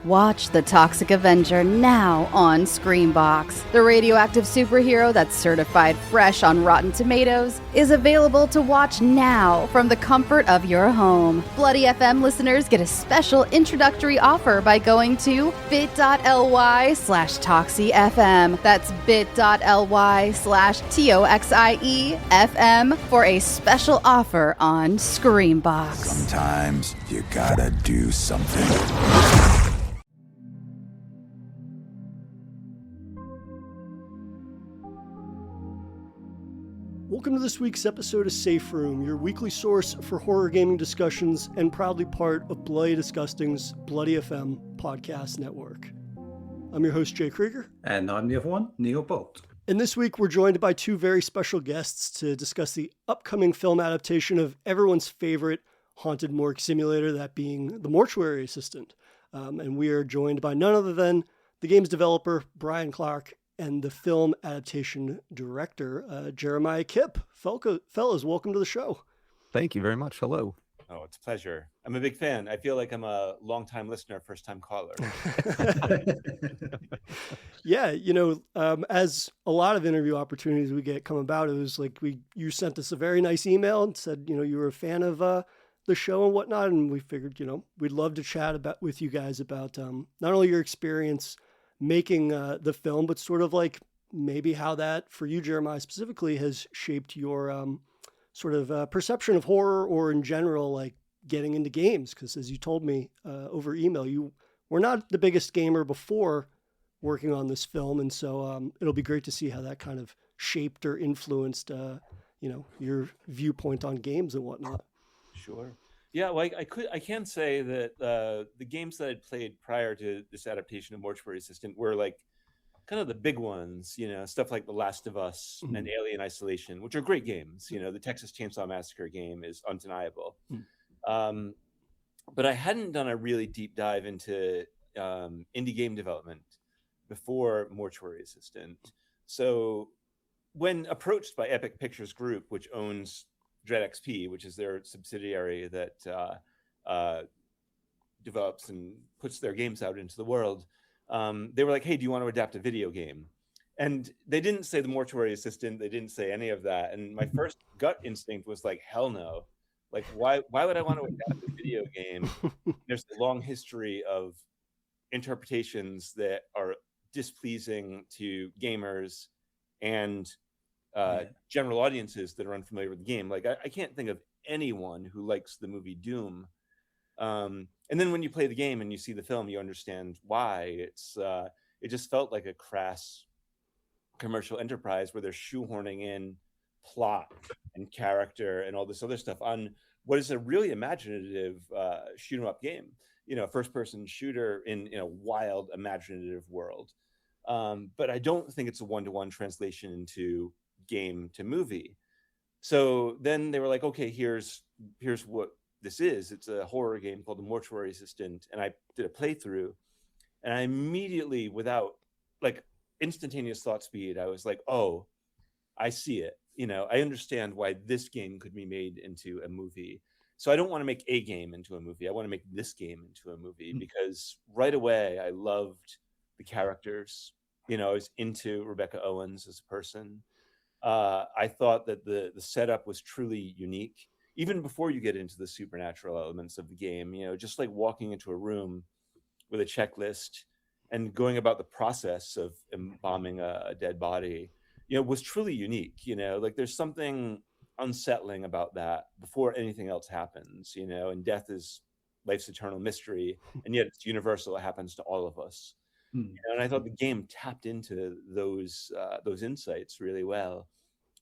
Watch The Toxic Avenger now on Screambox. The radioactive superhero that's certified fresh on Rotten Tomatoes is available to watch now from the comfort of your home. Bloody FM listeners get a special introductory offer by going to bit.ly/ToxyFM. That's bit.ly/ToxieFM for a special offer on Screambox. Sometimes you gotta do something. Welcome to this week's episode of Safe Room, your weekly source for horror gaming discussions and proudly part of Bloody Disgusting's Bloody FM podcast network. I'm your host, Jay Krieger. And I'm the other one, Neil Bolt. And this week we're joined by two very special guests to discuss the upcoming film adaptation of everyone's favorite haunted morgue simulator, that being the Mortuary Assistant. And we are joined by none other than the game's developer, Brian Clarke, and the film adaptation director, Jeremiah Kipp. Fellas, welcome to the show. Thank you very much. Hello. Oh, it's a pleasure. I'm a big fan. I feel like I'm a long-time listener, first-time caller. Yeah, as a lot of interview opportunities we get come about, it was like you sent us a very nice email and said, you were a fan of the show and whatnot, and we figured, we'd love to chat with you guys about not only your experience making the film, but sort of like maybe how that, for you, Jeremiah, specifically, has shaped your sort of perception of horror, or in general, like getting into games. Because as you told me over email, you were not the biggest gamer before working on this film. And so it'll be great to see how that kind of shaped or influenced, your viewpoint on games and whatnot. Sure. Yeah, well, I can say that the games that I'd played prior to this adaptation of Mortuary Assistant were like kind of the big ones, stuff like The Last of Us and Alien Isolation, which are great games. The Texas Chainsaw Massacre game is undeniable. But I hadn't done a really deep dive into indie game development before Mortuary Assistant. So when approached by Epic Pictures Group, which owns Dread XP, which is their subsidiary that develops and puts their games out into the world, they were like, hey, do you want to adapt a video game? And they didn't say the Mortuary Assistant. They didn't say any of that. And my first gut instinct was like, hell no. Like, why would I want to adapt a video game? There's a long history of interpretations that are displeasing to gamers and general audiences that are unfamiliar with the game. Like I can't think of anyone who likes the movie Doom. And then when you play the game and you see the film, you understand why. It just felt like a crass commercial enterprise where they're shoehorning in plot and character and all this other stuff on what is a really imaginative shoot 'em up game. First person shooter in a wild imaginative world. But I don't think it's a one-to-one translation into game to movie. So then they were like, okay, here's what this is. It's a horror game called The Mortuary Assistant. And I did a playthrough, and I immediately, without like instantaneous thought speed, I was like, oh, I see it. I understand why this game could be made into a movie. So I don't want to make a game into a movie. I want to make this game into a movie because right away I loved the characters. I was into Rebecca Owens as a person. I thought that the setup was truly unique, even before you get into the supernatural elements of the game. Just like walking into a room with a checklist and going about the process of embalming a dead body, was truly unique. Like there's something unsettling about that before anything else happens. And death is life's eternal mystery, and yet it's universal. It happens to all of us. And I thought the game tapped into those insights really well.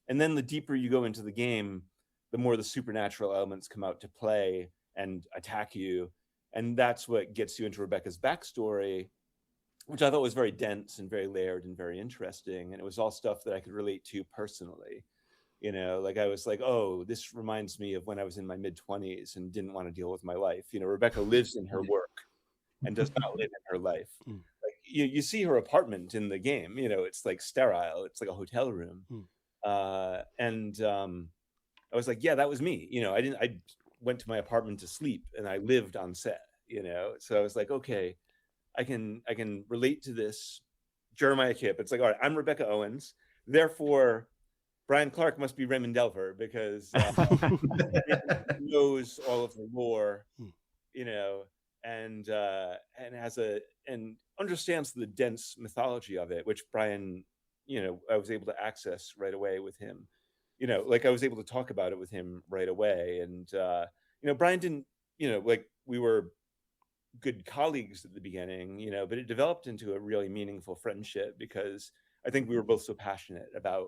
And then the deeper you go into the game, the more the supernatural elements come out to play and attack you. And that's what gets you into Rebecca's backstory, which I thought was very dense and very layered and very interesting. And it was all stuff that I could relate to personally. Like I was like, oh, this reminds me of when I was in my mid-20s and didn't want to deal with my life. Rebecca lives in her work and does not live in her life. Like you see her apartment in the game, it's like sterile. It's like a hotel room. And I was like, yeah, that was me. I went to my apartment to sleep and I lived on set, So I was like, okay, I can relate to this Jeremiah Kipp. It's like, all right, I'm Rebecca Owens, therefore Brian Clarke must be Raymond Delver because he knows all of the lore, you know, and understands the dense mythology of it, which Brian, you know, I was able to access right away with him. You know, like I was able to talk about it with him right away. And you know, Brian didn't, you know, like we were good colleagues at the beginning, you know, but it developed into a really meaningful friendship because I think we were both so passionate about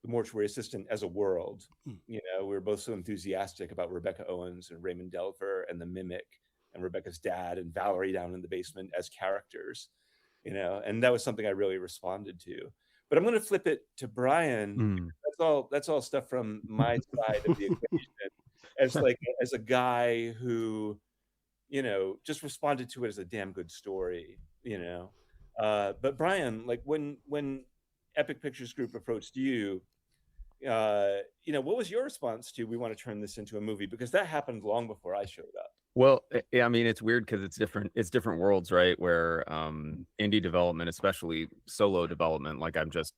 the Mortuary Assistant as a world. You know, we were both so enthusiastic about Rebecca Owens and Raymond Delver and the Mimic and Rebecca's dad and Valerie down in the basement as characters, you know, and that was something I really responded to. But I'm going to flip it to Brian. That's all stuff from my side of the equation as a guy who, you know, just responded to it as a damn good story, you know. But Brian, like when Epic Pictures Group approached you, you know, what was your response to we want to turn this into a movie? Because that happened long before I showed up. Well, I mean, it's weird because it's different worlds, right? Where indie development, especially solo development, like I'm just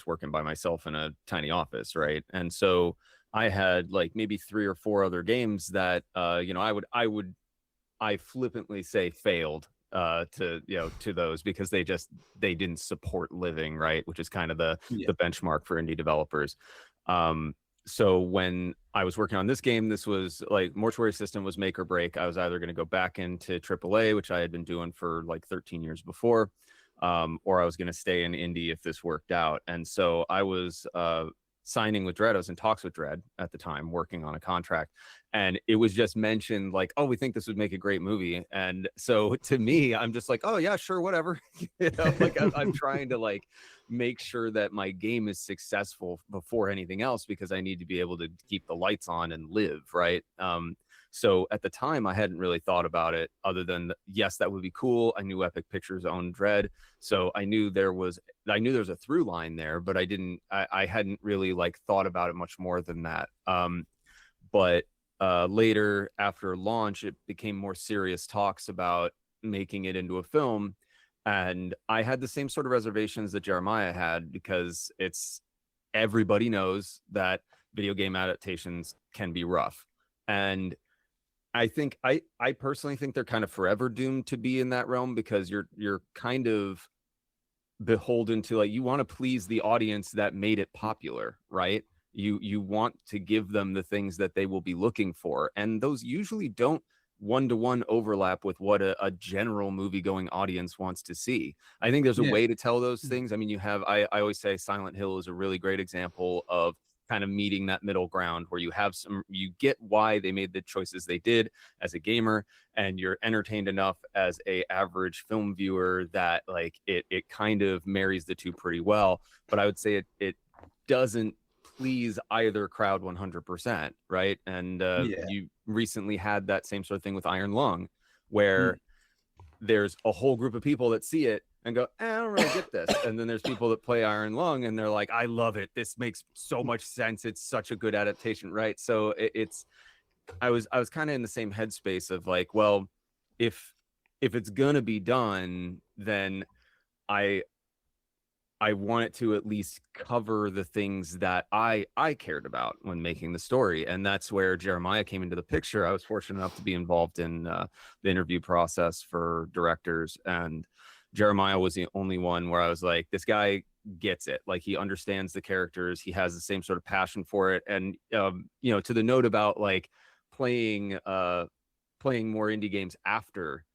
working by myself in a tiny office, right? And so I had like maybe 3 or 4 other games that you know, I flippantly say failed to, you know, to those because they didn't support living, right? Which is kind of the benchmark for indie developers. So when I was working on this game, this was like Mortuary Assistant was make or break. I was either going to go back into AAA, which I had been doing for like 13 years before, or I was going to stay in indie if this worked out. And so I was signing with Dredd. I was in talks with Dredd at the time, working on a contract, and it was just mentioned like, oh, we think this would make a great movie. And so to me, I'm just like, oh yeah, sure, whatever. You know, like I'm trying to like make sure that my game is successful before anything else because I need to be able to keep the lights on and live, right? So at the time, I hadn't really thought about it other than, yes, that would be cool. I knew Epic Pictures owned Dredd, so I knew there was a through line there, but I hadn't really like thought about it much more than that. But later after launch, it became more serious talks about making it into a film. And I had the same sort of reservations that Jeremiah had because everybody knows that video game adaptations can be rough. And I think I personally think they're kind of forever doomed to be in that realm because you're kind of beholden to, like, you want to please the audience that made it popular, right? You want to give them the things that they will be looking for, and those usually don't one-to-one overlap with what a general movie-going audience wants to see. I think there's a way to tell those things. I mean, I always say Silent Hill is a really great example of kind of meeting that middle ground where you get why they made the choices they did as a gamer, and you're entertained enough as a average film viewer that like it kind of marries the two pretty well. But I would say it doesn't please either crowd 100%, right? And you recently had that same sort of thing with Iron Lung, where there's a whole group of people that see it and go, I don't really get this. And then there's people that play Iron Lung and they're like, I love it. This makes so much sense. It's such a good adaptation, right? So I was kind of in the same headspace of like, well, if it's gonna be done, then I want it to at least cover the things that I cared about when making the story. And that's where Jeremiah came into the picture. I was fortunate enough to be involved in the interview process for directors, and Jeremiah was the only one where I was like, this guy gets it. Like, he understands the characters. He has the same sort of passion for it. And, you know, to the note about like playing more indie games after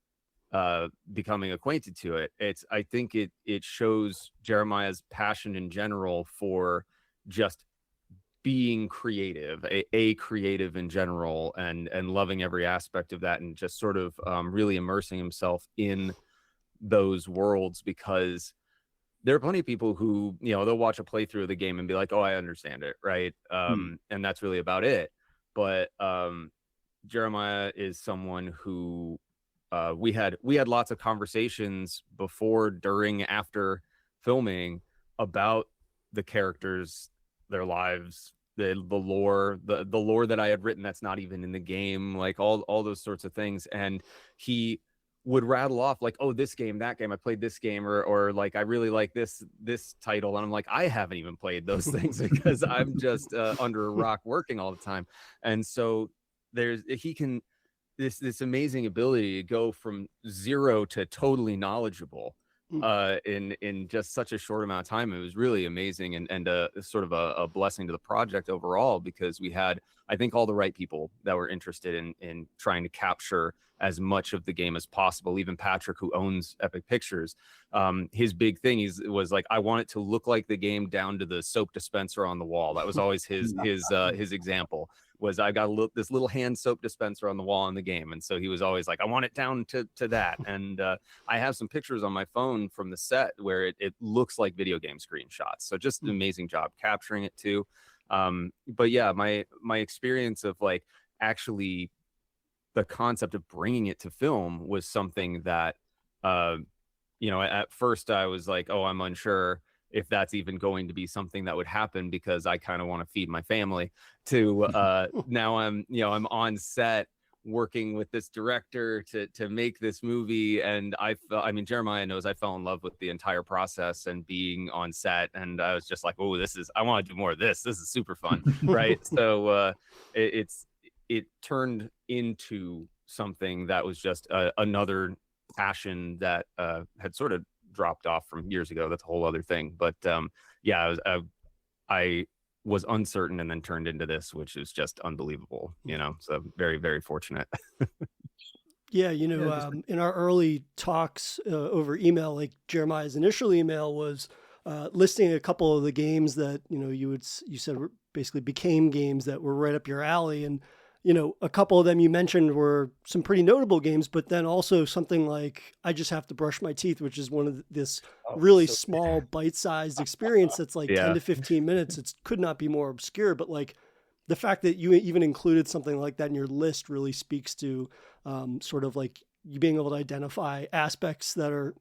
becoming acquainted to it, I think it shows Jeremiah's passion in general for just being creative, a creative in general, and loving every aspect of that, and just sort of really immersing himself in those worlds, because there are plenty of people who, you know, they'll watch a playthrough of the game and be like, oh, I understand it, right? And that's really about it. But Jeremiah is someone who we had lots of conversations before, during, after filming about the characters, their lives, the lore, the lore that I had written that's not even in the game, like all those sorts of things. And he would rattle off like, oh, this game, that game, I played this game, or like I really like this title, and I'm like, I haven't even played those things because I'm just under a rock working all the time. And so he can this amazing ability to go from zero to totally knowledgeable in just such a short amount of time. It was really amazing, and sort of a blessing to the project overall, because we had, I think, all the right people that were interested in trying to capture as much of the game as possible. Even Patrick, who owns Epic Pictures, his big thing was like, I want it to look like the game down to the soap dispenser on the wall. That was always his example. Was I got this little hand soap dispenser on the wall in the game, and so he was always like, I want it down to that. And I have some pictures on my phone from the set where it looks like video game screenshots. So just an amazing job capturing it too. But yeah, my experience of like actually the concept of bringing it to film was something that, at first I was like, oh, I'm unsure if that's even going to be something that would happen, because I kind of want to feed my family, to now I'm on set working with this director to make this movie. And Jeremiah knows I fell in love with the entire process and being on set. And I was just like, oh, I want to do more of this. This is super fun. Right. So it turned into something that was just another passion that had sort of dropped off from years ago. That's a whole other thing. But I was uncertain and then turned into this, which is just unbelievable. So very, very fortunate. Yeah, in our early talks over email, like Jeremiah's initial email was listing a couple of the games that you said basically became games that were right up your alley, and a couple of them you mentioned were some pretty notable games, but then also something like I Just Have to Brush My Teeth, which is one of this really small bite-sized experience that's like 10 to 15 minutes. It could not be more obscure, but like the fact that you even included something like that in your list really speaks to sort of like you being able to identify aspects that are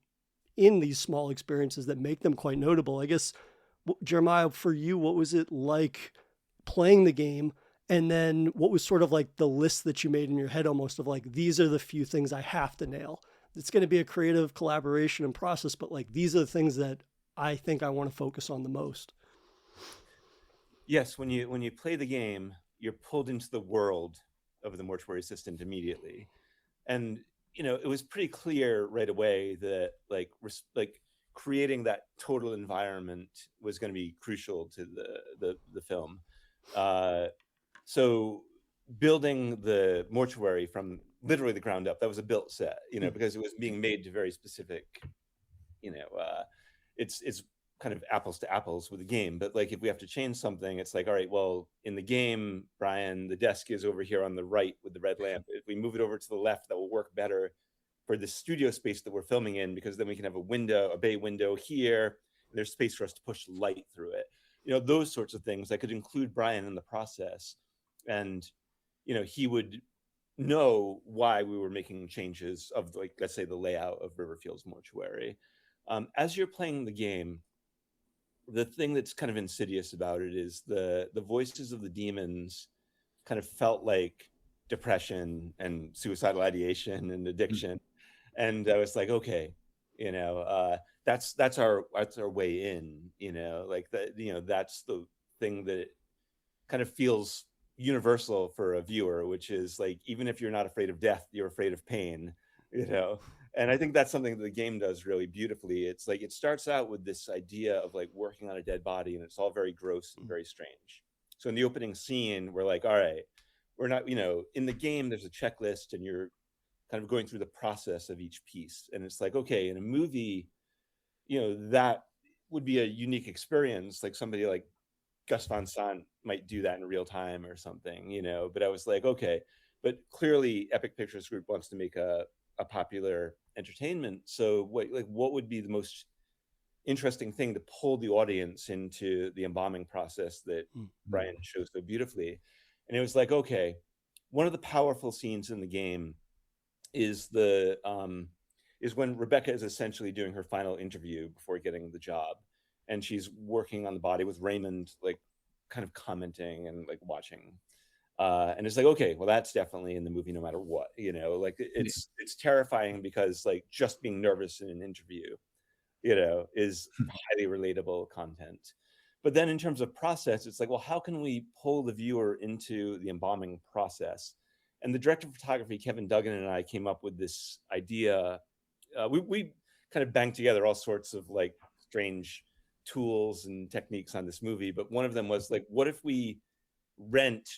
in these small experiences that make them quite notable. I guess, Jeremiah, for you, what was it like playing the game? And then what was sort of like the list that you made in your head, almost of like, these are the few things I have to nail. It's going to be a creative collaboration and process, but like, these are the things that I think I want to focus on the most. Yes. When you play the game, you're pulled into the world of the Mortuary Assistant immediately. And, it was pretty clear right away that like creating that total environment was going to be crucial to the film. So building the mortuary from literally the ground up, that was a built set, because it was being made to very specific, it's kind of apples to apples with the game. But like, if we have to change something, it's like, all right, well, in the game, Brian, the desk is over here on the right with the red lamp. If we move it over to the left, that will work better for the studio space that we're filming in, because then we can have a bay window here. And there's space for us to push light through it. Those sorts of things. I could include Brian in the process. And, he would know why we were making changes of, like, let's say, the layout of Riverfield's mortuary. As you're playing the game, the thing that's kind of insidious about it is the voices of the demons kind of felt like depression and suicidal ideation and addiction. And I was like, okay, that's our way in, like that, that's the thing that kind of feels universal for a viewer, which is like, even if you're not afraid of death, you're afraid of pain, and I think that's something that the game does really beautifully. It's like, it starts out with this idea of like working on a dead body, and it's all very gross and very strange. So in the opening scene, we're like, all right, we're not, in the game, there's a checklist and you're kind of going through the process of each piece. And it's like, okay, in a movie, that would be a unique experience. Like somebody like Gus Van Sant might do that in real time or something, but I was like, okay, but clearly Epic Pictures Group wants to make a popular entertainment. So what would be the most interesting thing to pull the audience into the embalming process that Brian shows so beautifully? And it was like, okay, one of the powerful scenes in the game is when Rebecca is essentially doing her final interview before getting the job. And she's working on the body with Raymond, like kind of commenting and like watching. And it's like, okay, well, that's definitely in the movie no matter what, you know, like it's terrifying because like just being nervous in an interview, you know, is highly relatable content. But then in terms of process, it's like, well, how can we pull the viewer into the embalming process? And the director of photography, Kevin Duggan, and I came up with this idea. We kind of banged together all sorts of like strange tools and techniques on this movie. But one of them was like, what if we rent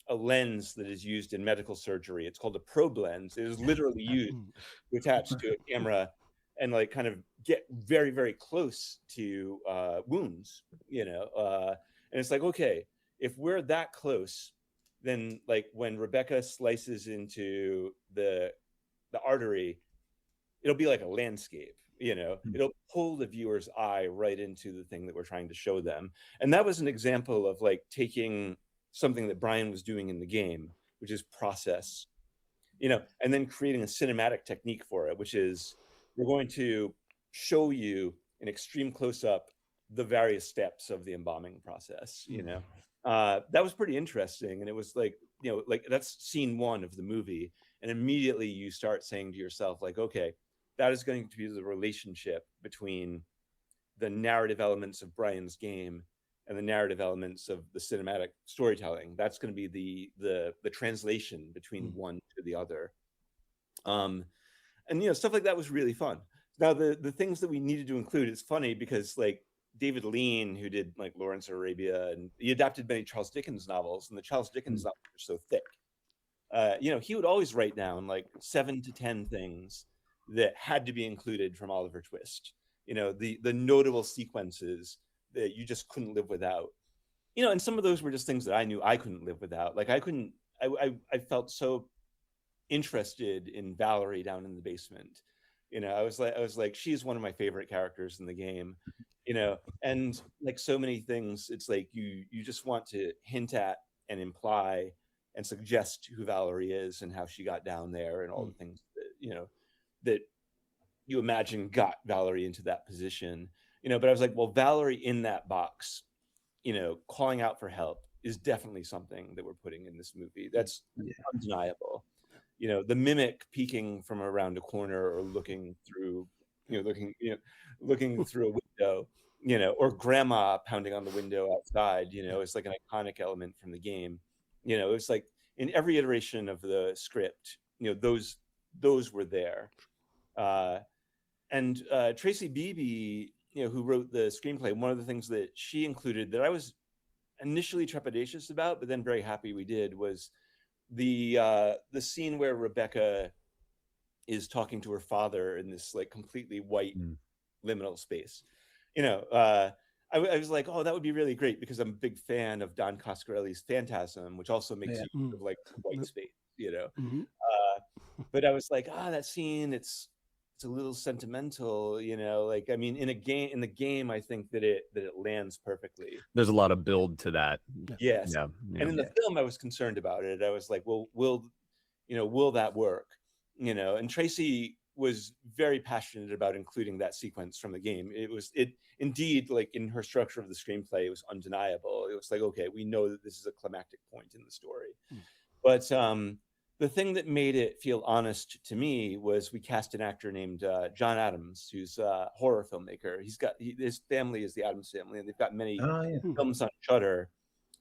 a lens that is used in medical surgery? It's called a probe lens. It is literally used to attach to a camera and like kind of get very, very close to wounds, you know? And it's like, okay, if we're that close, then like when Rebecca slices into the artery, it'll be like a landscape, you know, it'll pull the viewer's eye right into the thing that we're trying to show them. And that was an example of like taking something that Brian was doing in the game, which is process, you know, and then creating a cinematic technique for it, which is we're going to show you in extreme close-up the various steps of the embalming process, you know. That was pretty interesting. And it was like, you know, like that's scene one of the movie. And immediately you start saying to yourself, like, okay, that is going to be the relationship between the narrative elements of Brian's game and the narrative elements of the cinematic storytelling. That's going to be the translation between one to the other. And, you know, stuff like that was really fun. Now, the things that we needed to include, it's funny because like David Lean, who did like Lawrence of Arabia, and he adapted many Charles Dickens novels, and the Charles Dickens novels are so thick. You know, he would always write down like 7 to 10 things that had to be included from Oliver Twist. You know, the notable sequences that you just couldn't live without. You know, and some of those were just things that I knew I couldn't live without. Like I felt so interested in Valerie down in the basement. You know, I was like, she's one of my favorite characters in the game. You know, and like so many things, it's like you just want to hint at and imply and suggest who Valerie is and how she got down there and all the things that, you know, that you imagine got Valerie into that position. You know, but I was like, well, Valerie in that box, you know, calling out for help is definitely something that we're putting in this movie. That's undeniable. You know, the mimic peeking from around a corner or looking through, looking through a window, you know, or grandma pounding on the window outside, you know, it's like an iconic element from the game. You know, it's like in every iteration of the script, you know, those were there. And Tracy Beebe, you know, who wrote the screenplay, one of the things that she included that I was initially trepidatious about, but then very happy we did, was the scene where Rebecca is talking to her father in this like completely white liminal space. You know, I was like, oh, that would be really great because I'm a big fan of Don Coscarelli's Phantasm, which also makes use of like white space, you know. But I was like, that scene, it's a little sentimental, you know, like, I mean, in the game, I think that it lands perfectly. There's a lot of build to that. Yes. Yeah. And in the film, I was concerned about it. I was like, well, will that work? You know, and Tracy was very passionate about including that sequence from the game. It indeed, like in her structure of the screenplay, it was undeniable. It was like, okay, we know that this is a climactic point in the story. But the thing that made it feel honest to me was we cast an actor named John Adams, who's a horror filmmaker. His family is the Adams family, and they've got many films on Shudder.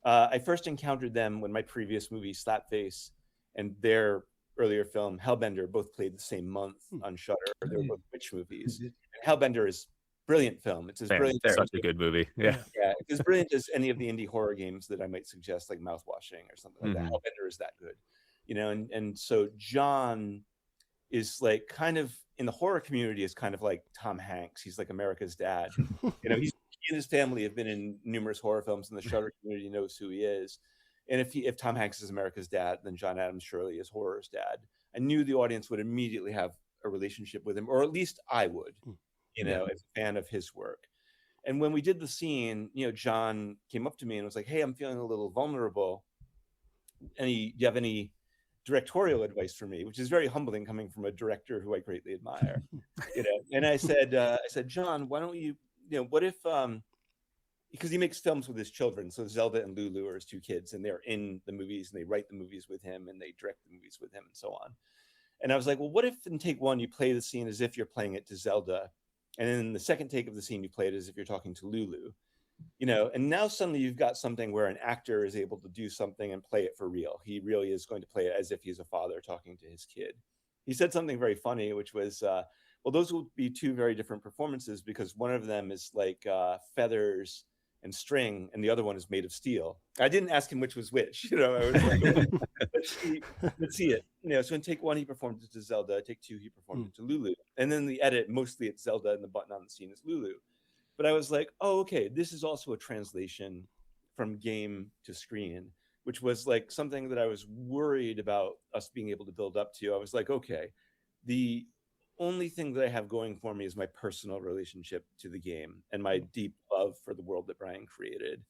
I first encountered them when my previous movie, Slapface, and their earlier film, Hellbender, both played the same month on Shudder. They were both witch movies. And Hellbender is a brilliant film. It's as brilliant. Such a good movie. Yeah. It's as brilliant as any of the indie horror games that I might suggest, like Mouthwashing or something like that. Hellbender is that good. You know, and so John is like kind of in the horror community is kind of like Tom Hanks. He's like America's dad. You know, he and his family have been in numerous horror films, and the Shudder community knows who he is. And if Tom Hanks is America's dad, then John Adams surely is horror's dad. I knew the audience would immediately have a relationship with him, or at least I would, you know, as a fan of his work. And when we did the scene, you know, John came up to me and was like, "Hey, I'm feeling a little vulnerable. Do you have any directorial advice for me?" Which is very humbling coming from a director who I greatly admire. You know, and I said, John, why don't you know, what if because he makes films with his children. So Zelda and Lulu are his two kids, and they're in the movies, and they write the movies with him, and they direct the movies with him, and so on. And I was like, well, what if in take one you play the scene as if you're playing it to Zelda, and then in the second take of the scene you play it as if you're talking to Lulu, and now suddenly you've got something where an actor is able to do something and play it for real. He really is going to play it as if he's a father talking to his kid. He said something very funny, which was, well, those will be two very different performances, because one of them is like feathers and string, and the other one is made of steel. I didn't ask him which was which. I was like, let's see it. So in take one, he performed it to Zelda. Take two, he performed it to Lulu. And then the edit, mostly it's Zelda, and the button on the scene is Lulu. But I was like, oh, okay, this is also a translation from game to screen, which was like something that I was worried about us being able to build up to. I was like, okay, the only thing that I have going for me is my personal relationship to the game and my deep love for the world that Brian created.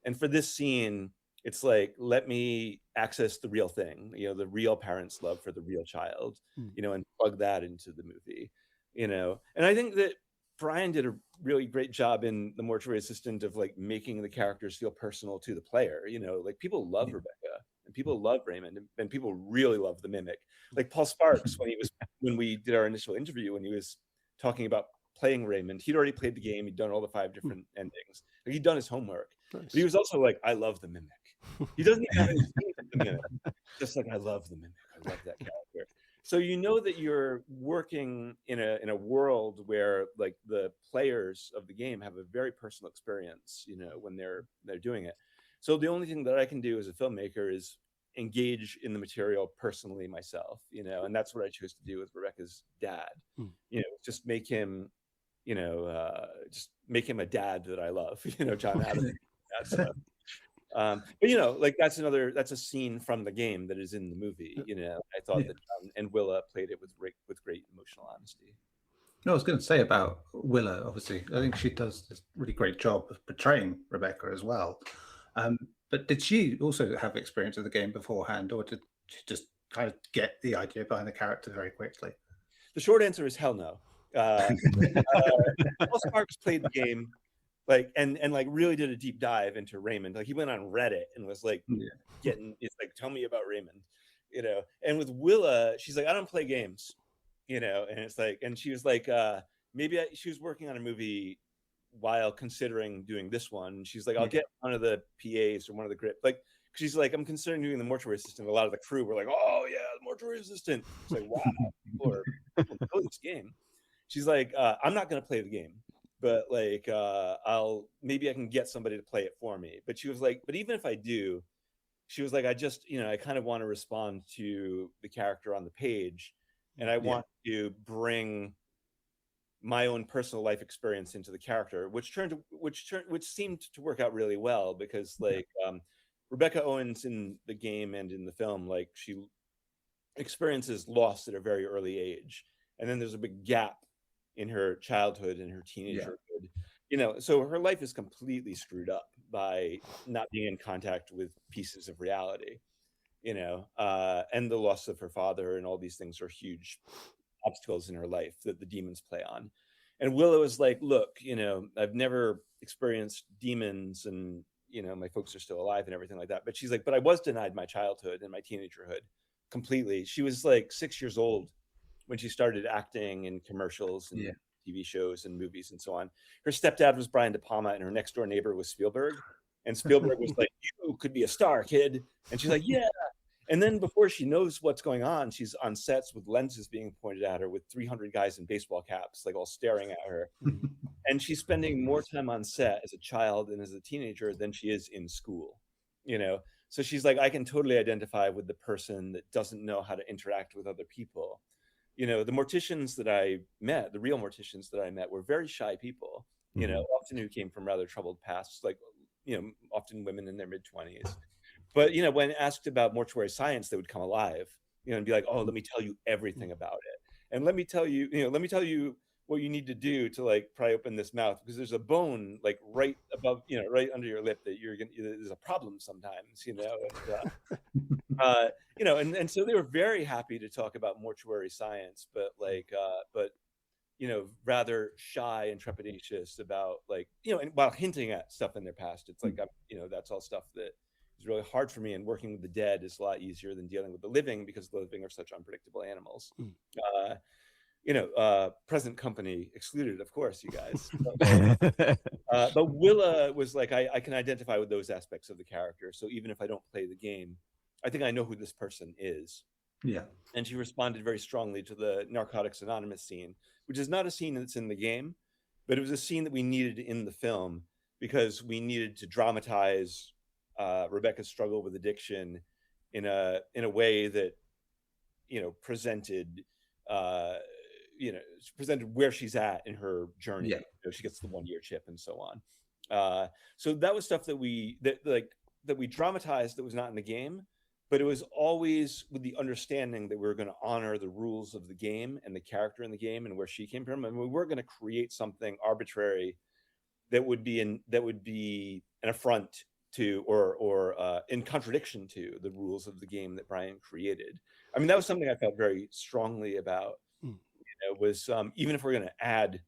And for this scene, it's like, let me access the real thing, the real parent's love for the real child, and plug that into the movie, And I think that Brian did a really great job in The Mortuary Assistant of like making the characters feel personal to the player. Like people love Rebecca and people love Raymond, and people really love the mimic. Like Paul Sparks, when we did our initial interview, when he was talking about playing Raymond, he'd already played the game. He'd done all the 5 different endings. Like, he'd done his homework. Nice. But he was also like, I love the mimic. He doesn't even have any scenes with the mimic. Just like, I love the mimic. I love that character. So that you're working in a world where like the players of the game have a very personal experience, when they're doing it. So the only thing that I can do as a filmmaker is engage in the material personally myself, and that's what I chose to do with Rebecca's dad. Just make him, just make him a dad that I love, John Adams. That stuff. But like that's a scene from the game that is in the movie. I thought that John and Willa played it with great emotional honesty. No, I was going to say about Willa, obviously, I think she does a really great job of portraying Rebecca as well. But did she also have experience of the game beforehand, or did she just kind of get the idea behind the character very quickly? The short answer is hell no. Paul Sparks played the game, and really did a deep dive into Raymond. Like he went on Reddit and was like it's like, tell me about Raymond, And with Willa, she's like, I don't play games, and it's like, and she was like, she was working on a movie while considering doing this one. And she's like, I'll get one of the PAs or one of the grip. Like, she's like, I'm considering doing the Mortuary Assistant. A lot of the crew were like, oh yeah, the Mortuary Assistant. It's like, wow, people know this game. She's like, I'm not going to play the game, but like, maybe I can get somebody to play it for me. But she was like, but even if I do, she was like, I just, I kind of want to respond to the character on the page. And I want to bring my own personal life experience into the character, which seemed to work out really well, because like Rebecca Owens in the game and in the film, like she experiences loss at a very early age, and then there's a big gap in her childhood and her teenagerhood. So her life is completely screwed up by not being in contact with pieces of reality, and the loss of her father and all these things are huge obstacles in her life that the demons play on. And Willow is like, look, I've never experienced demons, and my folks are still alive and everything like that. But she's like, but I was denied my childhood and my teenagerhood completely. She was like 6 years old when she started acting in commercials and TV shows and movies and so on. Her stepdad was Brian De Palma, and her next door neighbor was Spielberg. And Spielberg was like, you could be a star, kid. And she's like, yeah. And then before she knows what's going on, she's on sets with lenses being pointed at her with 300 guys in baseball caps, like all staring at her. And she's spending more time on set as a child and as a teenager than she is in school, So she's like, I can totally identify with the person that doesn't know how to interact with other people. The morticians that I met, the real morticians that I met, were very shy people, often who came from rather troubled pasts, like, often women in their mid-20s. But, when asked about mortuary science, they would come alive, and be like, oh, let me tell you everything about it. And let me tell you what you need to do to like pry open this mouth, because there's a bone like right above, right under your lip that there's a problem sometimes, and so they were very happy to talk about mortuary science, but rather shy and trepidatious about, like, and while hinting at stuff in their past. It's like, that's all stuff that is really hard for me, and working with the dead is a lot easier than dealing with the living, because the living are such unpredictable animals. Present company excluded, of course, you guys. But Willa was like, I can identify with those aspects of the character. So even if I don't play the game, I think I know who this person is. Yeah. And she responded very strongly to the Narcotics Anonymous scene, which is not a scene that's in the game, but it was a scene that we needed in the film, because we needed to dramatize Rebecca's struggle with addiction in a way that presented presented where she's at in her journey. Yeah. She gets the 1-year chip and so on. So that was stuff that we dramatized that was not in the game, but it was always with the understanding that we were going to honor the rules of the game and the character in the game and where she came from, and we weren't going to create something arbitrary that would be an affront to or in contradiction to the rules of the game that Brian created. I mean, that was something I felt very strongly about. Was even if we're going to add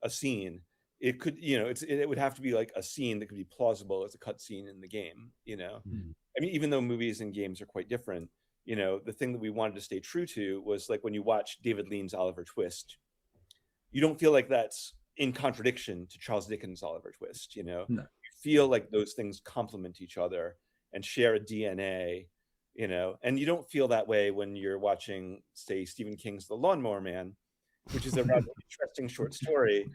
a scene, it could, it would have to be like a scene that could be plausible as a cut scene in the game. I mean, even though movies and games are quite different, the thing that we wanted to stay true to was, like, when you watch David Lean's Oliver Twist, you don't feel like that's in contradiction to Charles Dickens' Oliver Twist. No. You feel like those things complement each other and share a DNA. And you don't feel that way when you're watching, say, Stephen King's The Lawnmower Man, which is a rather interesting short story,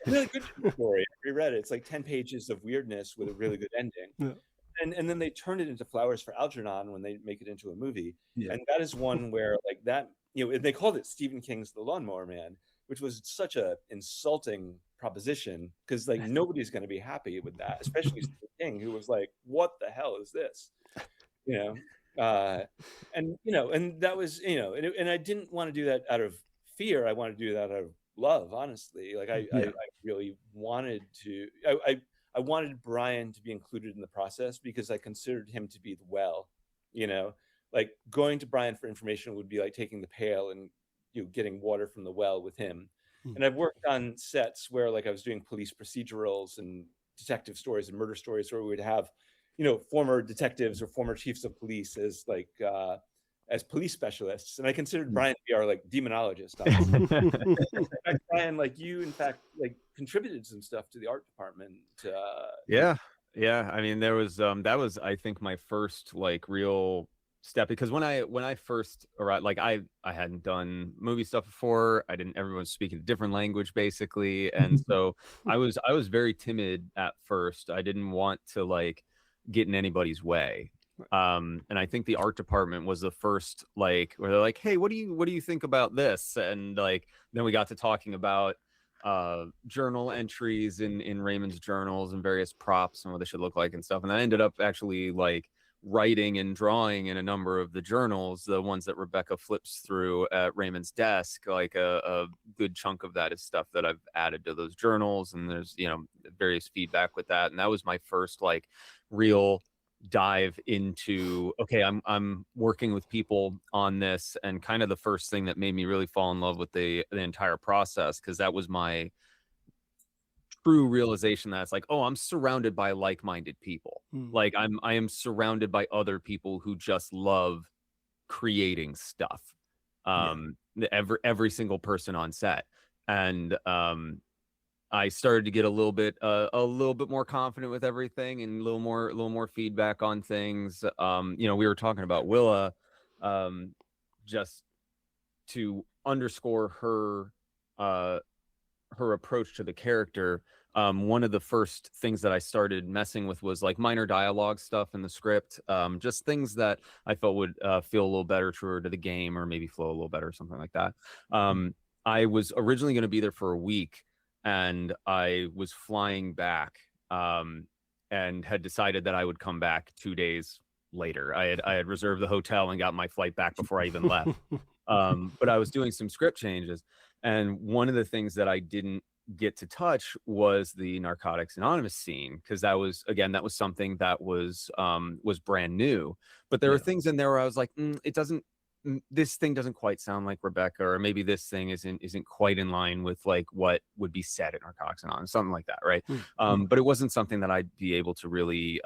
really good story. I reread it. It's like 10 pages of weirdness with a really good ending. Yeah. And then they turn it into Flowers for Algernon when they make it into a movie. Yeah. And that is one where, like, that, they called it Stephen King's The Lawnmower Man, which was such a insulting proposition, because, like, nobody's going to be happy with that, especially Stephen King, who was like, what the hell is this? And that was, and I didn't want to do that out of fear. I wanted to do that out of love, honestly. Like, I really wanted to, I wanted Brian to be included in the process, because I considered him to be the well. Like, going to Brian for information would be like taking the pail and getting water from the well with him. And I've worked on sets where, like, I was doing police procedurals and detective stories and murder stories where we would have former detectives or former chiefs of police as, like, as police specialists, and I considered Brian to be our, like, demonologist. In fact, Brian, like, you in fact, like, contributed some stuff to the art department. Yeah. I mean, there was that was, I think, my first, like, real step, because when I first arrived, like, I hadn't done movie stuff before. Everyone's speaking a different language, basically, and so I was very timid at first. I didn't want to, like, get in anybody's way. And I think the art department was the first, like, where they're like, hey, what do you think about this? And, like, then we got to talking about journal entries in Raymond's journals and various props and what they should look like and stuff. And I ended up actually, like, writing and drawing in a number of the journals, the ones that Rebecca flips through at Raymond's desk. Like, a good chunk of that is stuff that I've added to those journals, and there's various feedback with that. And that was my first, like, real dive into, okay, I'm working with people on this, and kind of the first thing that made me really fall in love with the entire process, because that was my true realization that it's like, oh, I'm surrounded by like-minded people. Like, I am surrounded by other people who just love creating stuff. Every single person on set. And I started to get a little bit more confident with everything, and a little more feedback on things. We were talking about Willa, just to underscore her approach to the character. One of the first things that I started messing with was, like, minor dialogue stuff in the script, just things that I felt would feel a little better, truer to the game, or maybe flow a little better, something like that. I was originally going to be there for a week, and I was flying back, and had decided that I would come back 2 days later. I had reserved the hotel and got my flight back before I even left. But I was doing some script changes, and one of the things that I didn't get to touch was the Narcotics Anonymous scene, because that was something that was brand new. But there were things in there where I was like, it doesn't this thing doesn't quite sound like Rebecca, or maybe this thing isn't quite in line with like what would be said at Narcotics Anonymous, something like that, right? But it wasn't something that I'd be able to really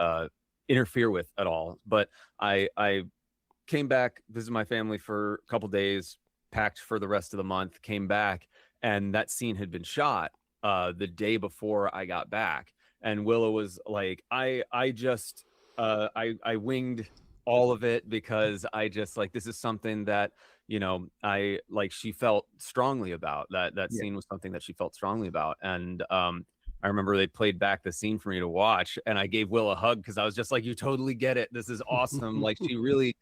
interfere with at all. But I came back, visited my family for a couple days, packed for the rest of the month, came back, and that scene had been shot the day before I got back. And Willow was like, I winged all of it because I just like, this is something that, you know, I like, she felt strongly about that scene was something that she felt strongly about. And I remember they played back the scene for me to watch, and I gave Will a hug because I was just like, you totally get it. This is awesome. Like, she really,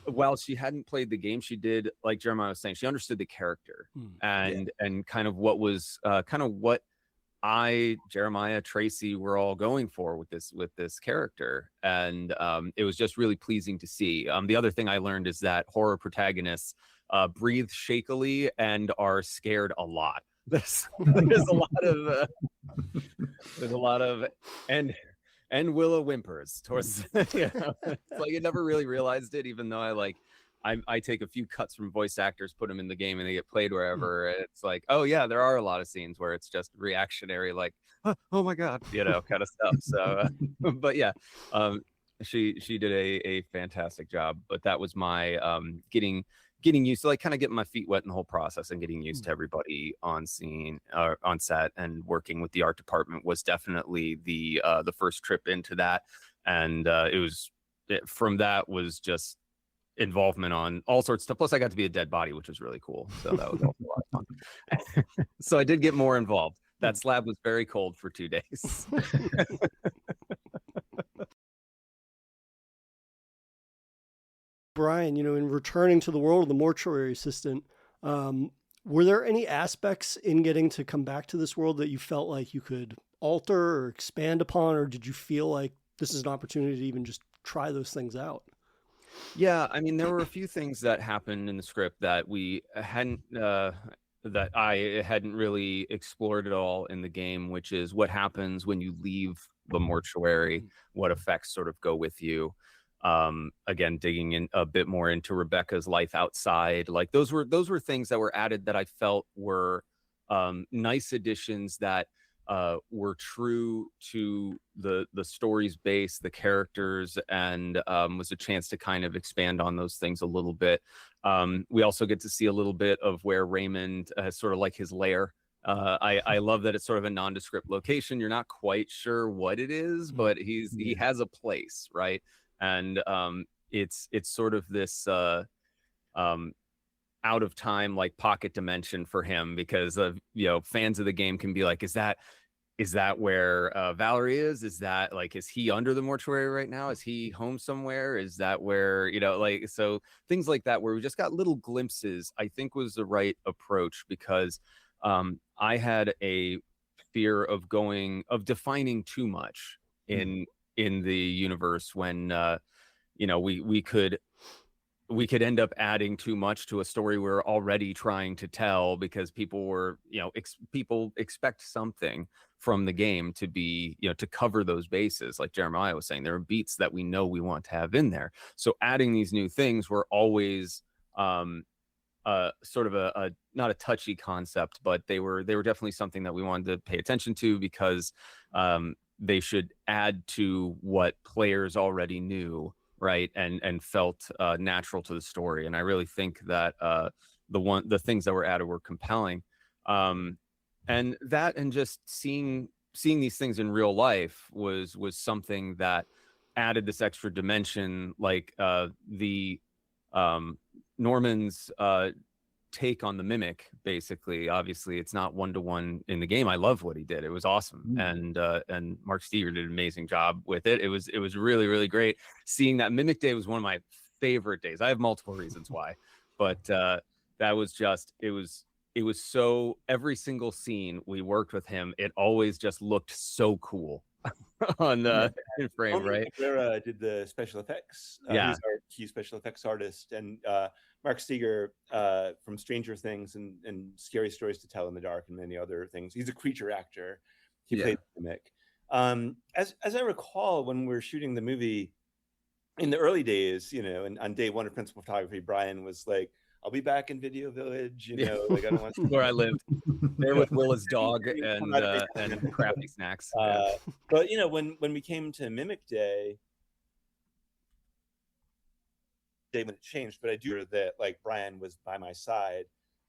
while she hadn't played the game, she did, like Jeremiah was saying, she understood the character and kind of what was kind of what Jeremiah, Tracy, we're all going for with this character. And it was just really pleasing to see. The other thing I learned is that horror protagonists breathe shakily and are scared a lot. There's a lot of and Willow whimpers towards you know, it's like I never really realized it, even though I take a few cuts from voice actors, put them in the game, and they get played wherever. It's like, oh yeah, there are a lot of scenes where it's just reactionary, like, oh my god, you know, kind of stuff. So but yeah, she did a fantastic job. But that was my getting used to, like, kind of getting my feet wet in the whole process and getting used to everybody on scene, on set, and working with the art department was definitely the first trip into that. And from that was just involvement on all sorts of stuff. Plus I got to be a dead body, which was really cool. So that was also a lot of fun. So I did get more involved. That slab was very cold for 2 days. Brian, you know, in returning to the world of the Mortuary Assistant, were there any aspects in getting to come back to this world that you felt like you could alter or expand upon, or did you feel like this is an opportunity to even just try those things out? Yeah, I mean, there were a few things that happened in the script that we hadn't, that I hadn't really explored at all in the game, which is what happens when you leave the mortuary, what effects sort of go with you. Again, digging in a bit more into Rebecca's life outside, like those were things that were added that I felt were nice additions that were true to the story's base, the characters, and was a chance to kind of expand on those things a little bit. We also get to see a little bit of where Raymond has sort of like his lair. I love that it's sort of a nondescript location. You're not quite sure what it is, but he has a place, right? And it's sort of this out of time, like, pocket dimension for him, because of, you know, fans of the game can be like, is that where Valerie is that, like, is he under the mortuary right now? Is he home somewhere? Is that where, you know, like, so things like that where we just got little glimpses, I think was the right approach, because I had a fear of defining too much in the universe when you know, we could end up adding too much to a story we're already trying to tell, because people were, you know, people expect something from the game to be, you know, to cover those bases. Like Jeremiah was saying, there are beats that we know we want to have in there. So adding these new things were always sort of a not a touchy concept, but they were definitely something that we wanted to pay attention to, because they should add to what players already knew, right, and felt natural to the story. And I really think that the things that were added were compelling, and just seeing these things in real life was something that added this extra dimension, like the Norman's take on the mimic. Basically, obviously it's not one-to-one in the game. I love what he did. It was awesome. And Mark Steger did an amazing job with it. It was really, really great. Seeing that Mimic Day was one of my favorite days. I have multiple reasons why, but that was just, it was so, every single scene we worked with him, it always just looked so cool on in frame, right? Cabrera did the special effects. He's our key special effects artist, and Mark Steger from Stranger Things and Scary Stories to Tell in the Dark and many other things. He's a creature actor. He played the Mimic. As I recall, when we were shooting the movie, in the early days, you know, and on day one of principal photography, Brian was like, I'll be back in Video Village, you know, like I don't want to where I lived there with Willa's dog come and out of it. crafty snacks. Yeah. But you know, when we came to Mimic Day when it changed, but I do remember that like Brian was by my side,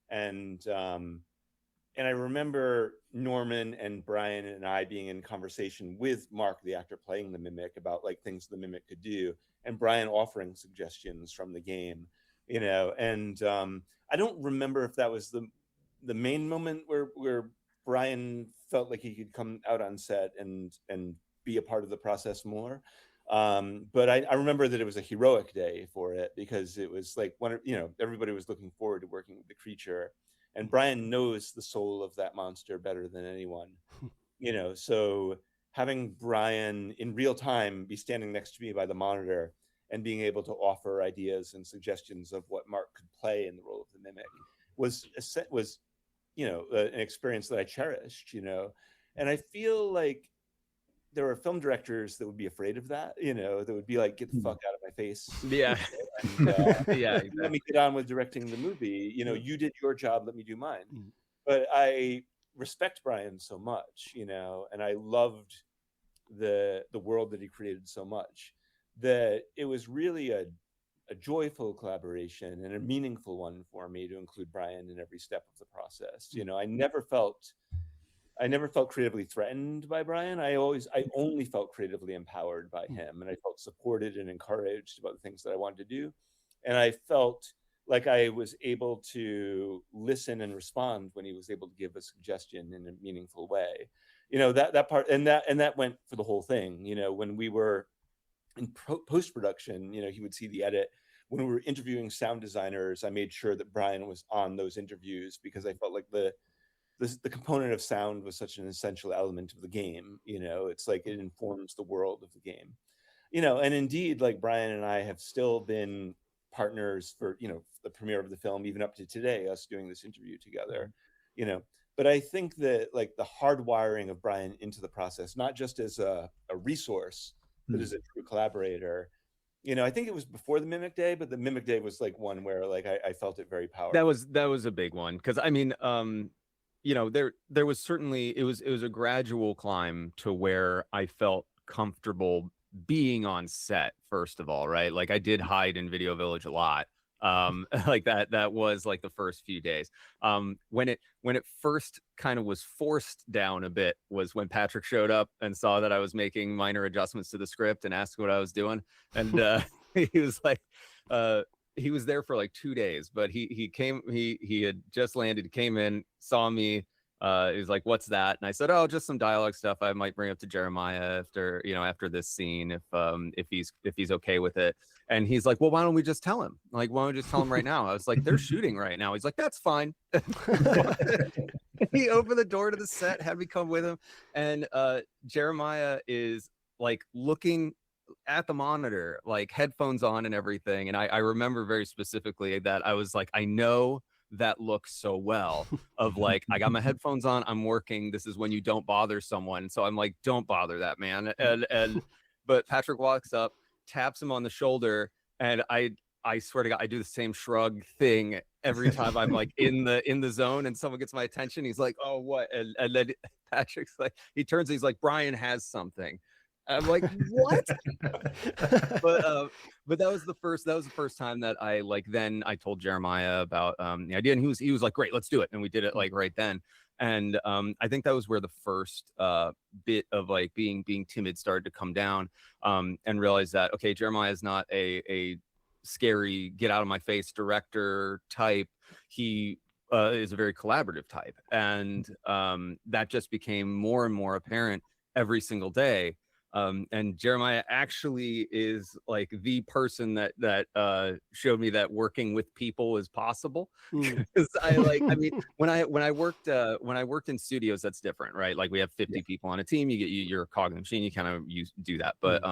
and I remember Norman and Brian and I being in conversation with Mark, the actor playing the Mimic, about like things the Mimic could do, and Brian offering suggestions from the game, you know. And I don't remember if that was the main moment where Brian felt like he could come out on set and be a part of the process more. But I remember that it was a heroic day for it, because it was like you know, everybody was looking forward to working with the creature, and Brian knows the soul of that monster better than anyone, you know. So having Brian in real time be standing next to me by the monitor and being able to offer ideas and suggestions of what Mark could play in the role of the Mimic was you know, an experience that I cherished, you know. And I feel like there are film directors that would be afraid of that, you know, that would be like, get the fuck out of my face. Yeah. And, Yeah, exactly. let me get on with directing the movie. You know, you did your job, let me do mine. But I respect Brian so much, you know, and I loved the world that he created so much, that it was really a joyful collaboration and a meaningful one for me to include Brian in every step of the process. You know, I never felt creatively threatened by Brian. I only felt creatively empowered by him, and I felt supported and encouraged about the things that I wanted to do. And I felt like I was able to listen and respond when he was able to give a suggestion in a meaningful way. You know, that part, and that went for the whole thing. You know, when we were in post-production, you know, he would see the edit. When we were interviewing sound designers, I made sure that Brian was on those interviews, because I felt like the component of sound was such an essential element of the game. You know, it's like it informs the world of the game, you know. And indeed, like Brian and I have still been partners for, you know, the premiere of the film, even up to today, us doing this interview together, you know. But I think that like the hardwiring of Brian into the process, not just as a resource, but as a true collaborator, you know, I think it was before the Mimic Day, but the Mimic Day was like one where like I felt it very powerful. That was a big one, because I mean, you know, there was certainly, it was a gradual climb to where I felt comfortable being on set, first of all, right? Like I did hide in Video Village a lot. Like that was like the first few days. When it first kind of was forced down a bit was when Patrick showed up and saw that I was making minor adjustments to the script and asked what I was doing. And he was like, he was there for like 2 days, but he came, he had just landed, came in, saw me. He was like, "What's that?" And I said, "Oh, just some dialogue stuff I might bring up to Jeremiah after this scene, if he's okay with it." And he's like, "Well, why don't we just tell him? Like, why don't we just tell him right now?" I was like, "They're shooting right now." He's like, "That's fine." He opened the door to the set, had me come with him, and Jeremiah is like looking at the monitor, like headphones on and everything. And I remember very specifically that I was like, I know that look so well, of like, I got my headphones on, I'm working, this is when you don't bother someone. So I'm like, don't bother that man. And but Patrick walks up, taps him on the shoulder, and I swear to God, I do the same shrug thing every time I'm like in the zone and someone gets my attention. He's like, "Oh, what?" And then Patrick's like, he turns, he's like, "Brian has something." I'm like, "What?" But that was the first time that I like, then I told Jeremiah about the idea, and he was like, "Great, let's do it." And we did it like right then. And I think that was where the first bit of like being timid started to come down, and realize that, okay, Jeremiah is not a scary, get out of my face director type. He is a very collaborative type. And that just became more and more apparent every single day. And Jeremiah actually is like the person that showed me that working with people is possible. Because I mean, when I worked in studios, that's different, right? Like we have 50 people on a team, you're a cog in the machine, you kind of do that. But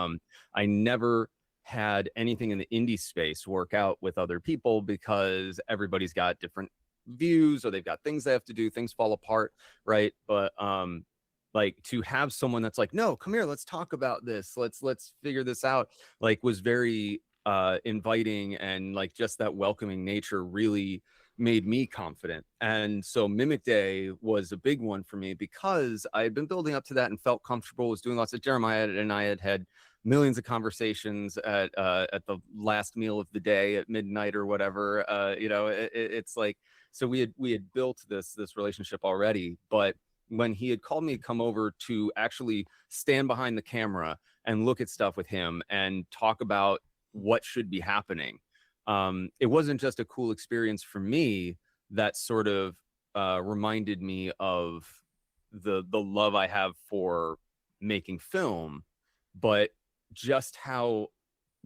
I never had anything in the indie space work out with other people, because everybody's got different views, or they've got things they have to do, things fall apart, right? But like to have someone that's like, no, come here, let's talk about this, let's figure this out, like was very inviting, and like just that welcoming nature really made me confident. And so Mimic Day was a big one for me because I had been building up to that and felt comfortable, was doing lots of Jeremiah, and I had millions of conversations at the last meal of the day at midnight or whatever. It's like, so we had built this relationship already. But when he had called me to come over to actually stand behind the camera and look at stuff with him and talk about what should be happening, it wasn't just a cool experience for me. That sort of reminded me of the love I have for making film, but just how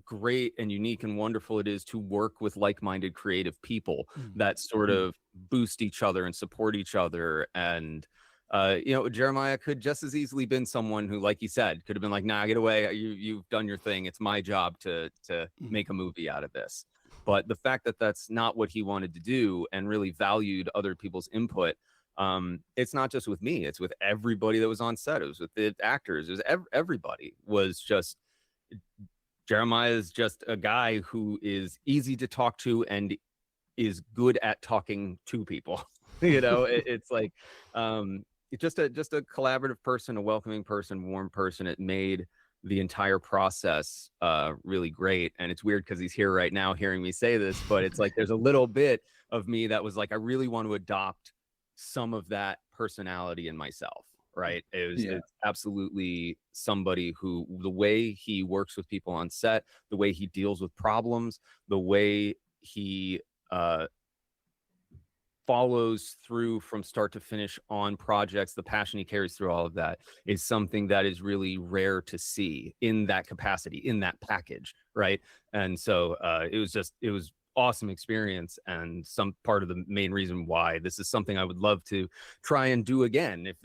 great and unique and wonderful it is to work with like-minded creative people that sort of boost each other and support each other. And Jeremiah could just as easily been someone who, like you said, could have been like, nah, get away, you've done your thing, it's my job to make a movie out of this. But the fact that that's not what he wanted to do and really valued other people's input, it's not just with me, it's with everybody that was on set. It was with the actors, it was everybody. Was just, Jeremiah is just a guy who is easy to talk to and is good at talking to people. It's like just a collaborative person, a welcoming person, warm person. It made the entire process really great. And it's weird because he's here right now hearing me say this, but it's like there's a little bit of me that was like, I really want to adopt some of that personality in myself. Right. It's absolutely somebody who, the way he works with people on set, the way he deals with problems, the way he follows through from start to finish on projects, the passion he carries through all of that is something that is really rare to see in that capacity, in that package. Right. And so it was awesome experience, and some part of the main reason why this is something I would love to try and do again if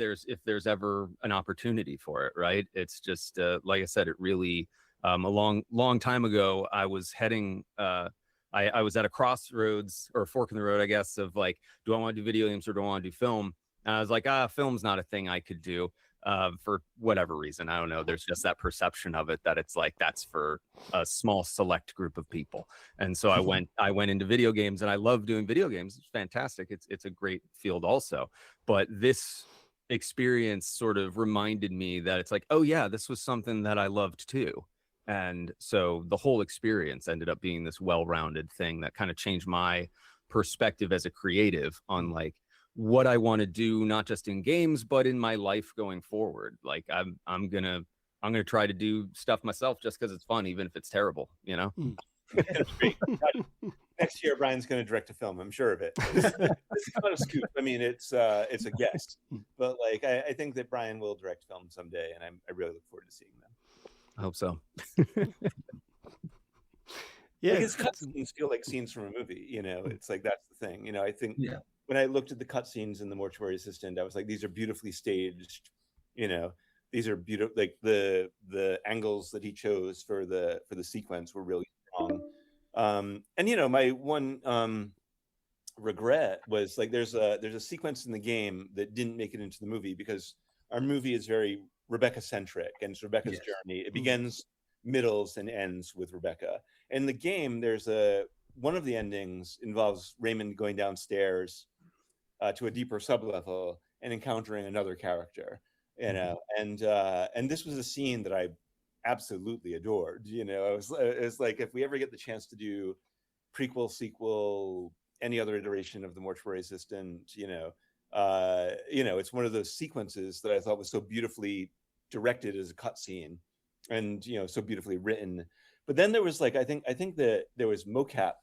there's ever an opportunity for it. Right. It's just like I said, it really a long time ago I was heading I was at a crossroads, or a fork in the road, I guess, of like, do I want to do video games or do I want to do film? And I was like, film's not a thing I could do for whatever reason. I don't know. There's just that perception of it that it's like that's for a small select group of people. And so I went into video games, and I love doing video games. It's fantastic. It's a great field also. But this experience sort of reminded me that it's like, oh yeah, this was something that I loved too. And so the whole experience ended up being this well-rounded thing that kind of changed my perspective as a creative on like what I want to do, not just in games, but in my life going forward. Like I'm gonna try to do stuff myself just because it's fun, even if it's terrible, That's great. Next year, Brian's going to direct a film. I'm sure of it. This is not a scoop. I mean, it's a guess, but like I think that Brian will direct film someday, and I really look forward to seeing them. I hope so. Yeah, like his cutscenes feel like scenes from a movie. It's like that's the thing. I think when I looked at the cutscenes in the Mortuary Assistant, I was like, these are beautifully staged. These are beautiful. Like the angles that he chose for the sequence were really strong. And my one regret was like there's a sequence in the game that didn't make it into the movie because our movie is very Rebecca centric, and it's Rebecca's journey. It begins, middles, and ends with Rebecca. In the game, there's one of the endings involves Raymond going downstairs to a deeper sublevel and encountering another character. And this was a scene that I absolutely adored. It was like, if we ever get the chance to do prequel, sequel, any other iteration of the Mortuary Assistant, it's one of those sequences that I thought was so beautifully directed as a cutscene, and so beautifully written. But then there was like I think that there was mocap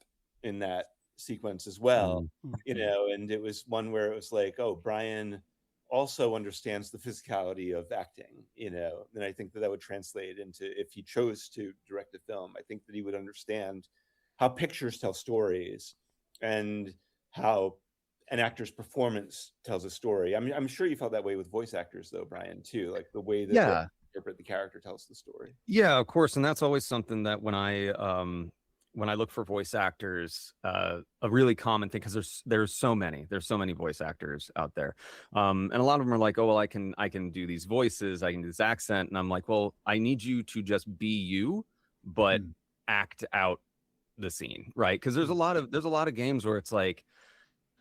in that sequence as well, and it was one where it was like, oh, Brian also understands the physicality of acting, and I think that would translate into, if he chose to direct a film, I think that he would understand how pictures tell stories and how an actor's performance tells a story. I'm sure you felt that way with voice actors though, Brian, too, like the way that they interpret the character tells the story. Yeah, of course. And that's always something that when I when I look for voice actors, a really common thing, because there's so many voice actors out there, and a lot of them are like, oh well, I can do these voices, I can do this accent, and I'm like, well, I need you to just be you, but act out the scene, right? Because there's a lot of games where it's like,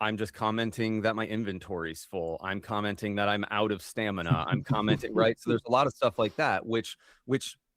I'm just commenting that my inventory's full. I'm commenting that I'm out of stamina. I'm commenting, right? So there's a lot of stuff like that, which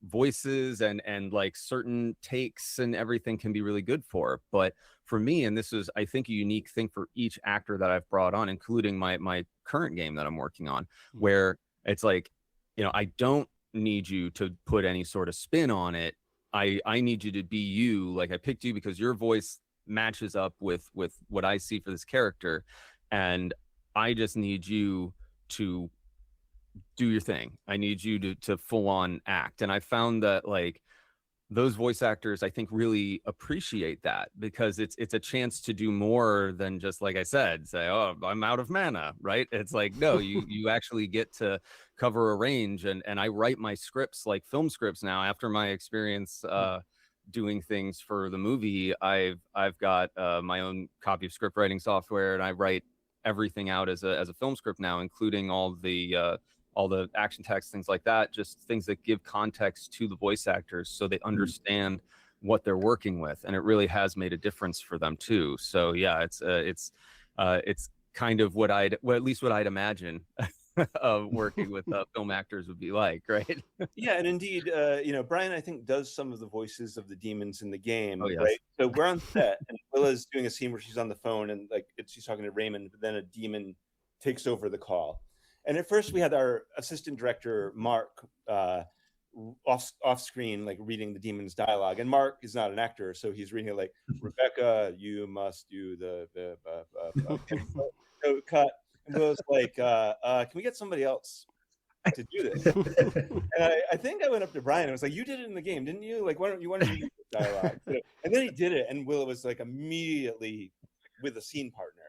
voices and like certain takes and everything can be really good for. But for me, and this is, I think, a unique thing for each actor that I've brought on, including my current game that I'm working on, where it's like, I don't need you to put any sort of spin on it. I need you to be you. Like, I picked you because your voice matches up with what I see for this character, and I just need you to do your thing. I need you to full on act. And I found that, like, those voice actors, I think, really appreciate that, because it's a chance to do more than just, like I said, say, oh, I'm out of mana, right? It's like, no, you actually get to cover a range. And I write my scripts like film scripts now. After my experience doing things for the movie, I've got my own copy of script writing software, and I write everything out as a film script now, including all the action text, things like that, just things that give context to the voice actors so they understand what they're working with, and it really has made a difference for them too. So yeah, it's kind of what at least what I'd imagine of working with film actors would be like, right? Yeah, and indeed, Brian, I think, does some of the voices of the demons in the game, Oh, yes. right? So we're on set, and Willa's doing a scene where she's on the phone, and like she's talking to Raymond, but then a demon takes over the call. And at first, we had our assistant director Mark off screen, like reading the demon's dialogue, and Mark is not an actor, so he's reading it like, "Rebecca, you must do the so cut." And Willa's like, "Can we get somebody else to do this?" And I think I went up to Brian and was like, "You did it in the game, didn't you? Like, why don't you do the dialogue?" And then he did it, and Willa was like immediately with a scene partner.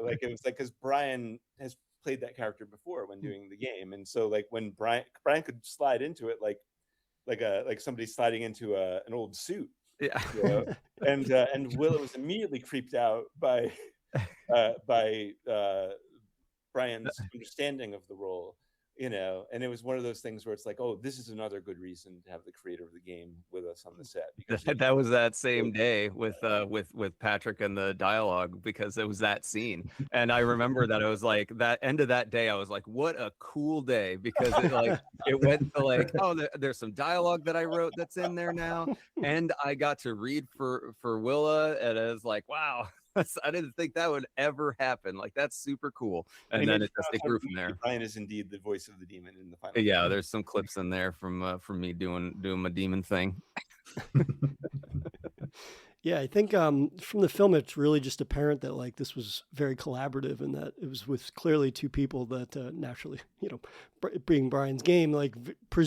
Like, it was like, because Brian has played that character before when doing the game, and so like when Brian could slide into it like somebody sliding into an old suit. Yeah. And Willa was immediately creeped out by Brian's understanding of the role, and it was one of those things where it's like, oh, this is another good reason to have the creator of the game with us on the set, because that was that same day with Patrick and the dialogue, because it was that scene. And I remember that it was like that end of that day, I was like, what a cool day, because it went to like, oh, there's some dialogue that I wrote that's in there now, and I got to read for Willa, and it was like, wow. I didn't think that would ever happen. Like, that's super cool. And then it grew from there. Brian is indeed the voice of the demon in the final. Yeah, there's some clips in there from me doing my demon thing. Yeah, I think from the film, it's really just apparent that like this was very collaborative, and that it was with clearly two people that naturally, being Brian's game, like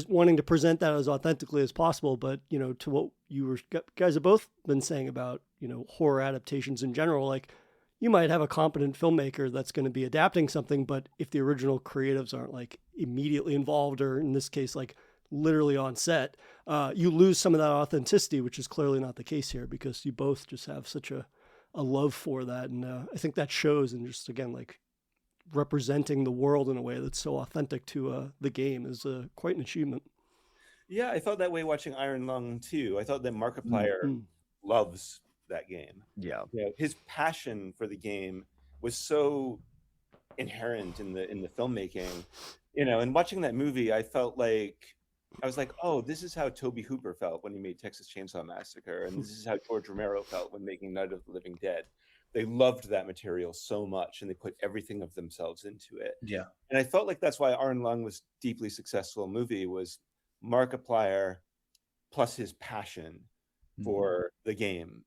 wanting to present that as authentically as possible. But to what you guys have both been saying about horror adaptations in general, like you might have a competent filmmaker that's going to be adapting something, but if the original creatives aren't like immediately involved, or in this case, like literally on set, you lose some of that authenticity, which is clearly not the case here, because you both just have such a love for that. And I think that shows, and just again, like representing the world in a way that's so authentic to the game is quite an achievement. Yeah, I felt that way watching Iron Lung too. I thought that Markiplier loves that game. Yeah. His passion for the game was so inherent in the filmmaking, and watching that movie, I was like, oh, this is how Tobe Hooper felt when he made Texas Chainsaw Massacre, and this is how George Romero felt when making Night of the Living Dead. They loved that material so much, and they put everything of themselves into it. Yeah. And I felt like that's why Iron Lung was deeply successful movie, was Markiplier plus his passion for the game,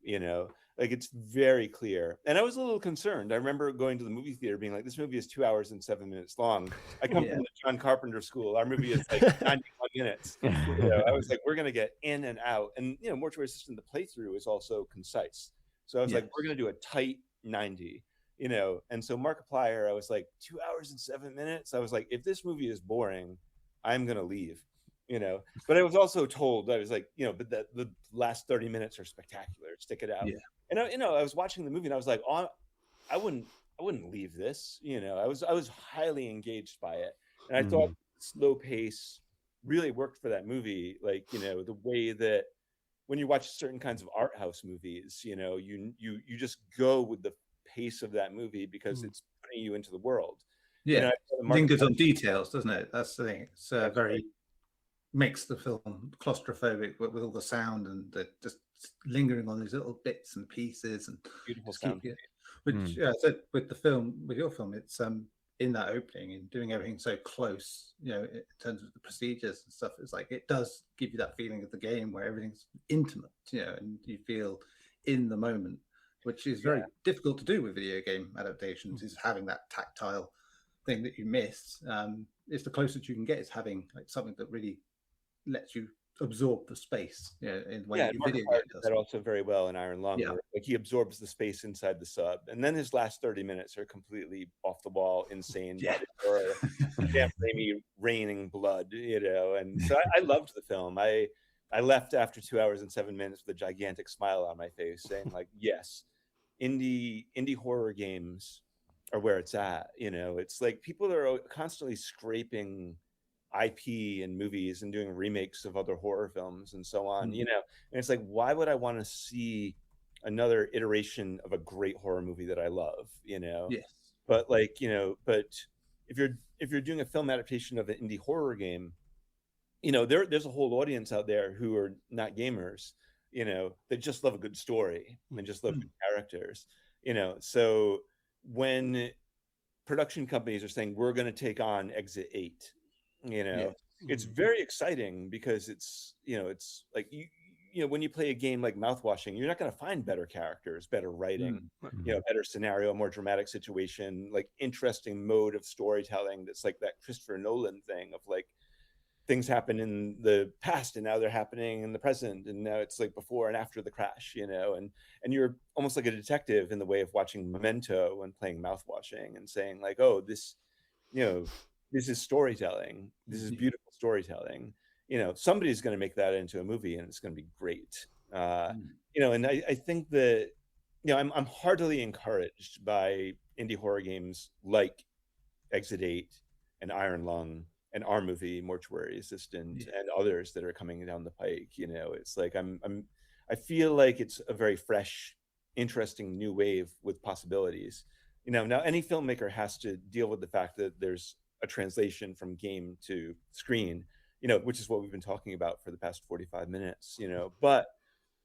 like it's very clear. And I was a little concerned. I remember going to the movie theater being like, this movie is 2 hours and 7 minutes long. I come from the John Carpenter school. Our movie is like 91 minutes. I was like, we're going to get in and out. And, Mortuary Assistant, the playthrough is also concise. So I was like, we're going to do a tight 90, and so Markiplier, I was like, 2 hours and 7 minutes. I was like, if this movie is boring, I'm going to leave. you know. But I was also told, I was like, you know, but the last 30 minutes are spectacular. Stick it out. Yeah. And I, you know, I was watching the movie and I was like, oh, I wouldn't leave this. You know, I was highly engaged by it, and I thought slow pace really worked for that movie. Like, you know, the way that when you watch certain kinds of art house movies, you know, you just go with the pace of that movie because it's putting you into the world. You know, Yeah, I saw the lingers on details, doesn't it? That's the thing. It's That's very right. makes the film claustrophobic with all the sound and just lingering on these little bits and pieces and Beautiful just keep sound. you. Which I said with the film, with your film, it's in that opening and doing everything so close, you know, in terms of the procedures and stuff. It's like it does give you that feeling of the game where everything's intimate, you know, and you feel in the moment, which is very difficult to do with video game adaptations. Is having that tactile thing that you miss. It's the closest you can get is having like something that really lets you absorb the space, you know, in the way Yeah, that and your video Markiplier game did does. that also very well in Iron Lung, Yeah. where like he absorbs the space inside the sub, and then his last 30 minutes are completely off the wall, insane, Yeah. or Sam Raimi raining blood, you know. And so I loved the film. I left after 2 hours and 7 minutes with a gigantic smile on my face, saying like, yes, indie horror games are where it's at. You know, it's like people are constantly scraping IP and movies and doing remakes of other horror films and so on, you know. And it's like, why would I want to see another iteration of a great horror movie that I love, you know? Yes. But like, you know, but if you're doing a film adaptation of an indie horror game, you know, there's a whole audience out there who are not gamers, you know, that just love a good story and just love good characters, you know. So when production companies are saying we're going to take on Exit 8, you know, Yes. it's very exciting because it's, you know, it's like you know, when you play a game like Mouthwashing, you're not going to find better characters, better writing, you know, better scenario, more dramatic situation, like interesting mode of storytelling. That's like that Christopher Nolan thing of like things happen in the past and now they're happening in the present, and now it's like before and after the crash, you know. And you're almost like a detective in the way of watching Memento and playing Mouthwashing and saying like, oh, this, you know, this is storytelling, this is beautiful storytelling, you know. Somebody's going to make that into a movie and it's going to be great, you know. And I think that, you know, I'm heartily encouraged by indie horror games like Exit 8 and Iron Lung and our movie Mortuary Assistant and others that are coming down the pike. You know, it's like I feel like it's a very fresh, interesting new wave with possibilities. You know, now any filmmaker has to deal with the fact that there's a translation from game to screen, you know, which is what we've been talking about for the past 45 minutes, you know. But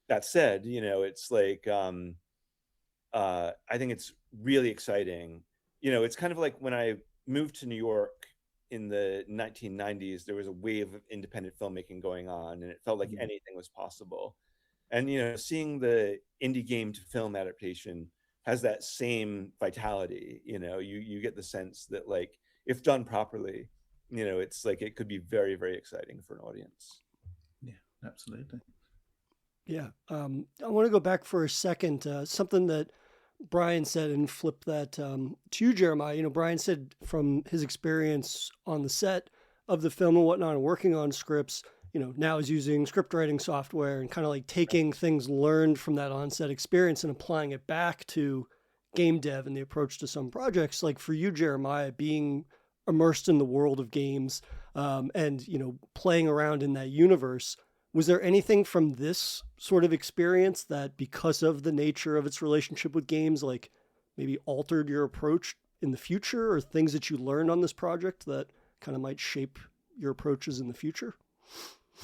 that said, you know, it's like I think it's really exciting. You know, it's kind of like when I moved to New York in the 1990s, there was a wave of independent filmmaking going on, and it felt like anything was possible. And, you know, seeing the indie game to film adaptation has that same vitality. You know, you get the sense that, like, if done properly, you know, it's like it could be very, very exciting for an audience. Yeah, absolutely. Yeah. I want to go back for a second. Something that Brian said and flip that to you, Jeremiah. You know, Brian said from his experience on the set of the film and whatnot and working on scripts, you know, now is using script writing software and kind of like taking things learned from that on-set experience and applying it back to game dev and the approach to some projects. Like for you, Jeremiah, being immersed in the world of games and, you know, playing around in that universe, was there anything from this sort of experience that, because of the nature of its relationship with games, like maybe altered your approach in the future, or things that you learned on this project that kind of might shape your approaches in the future?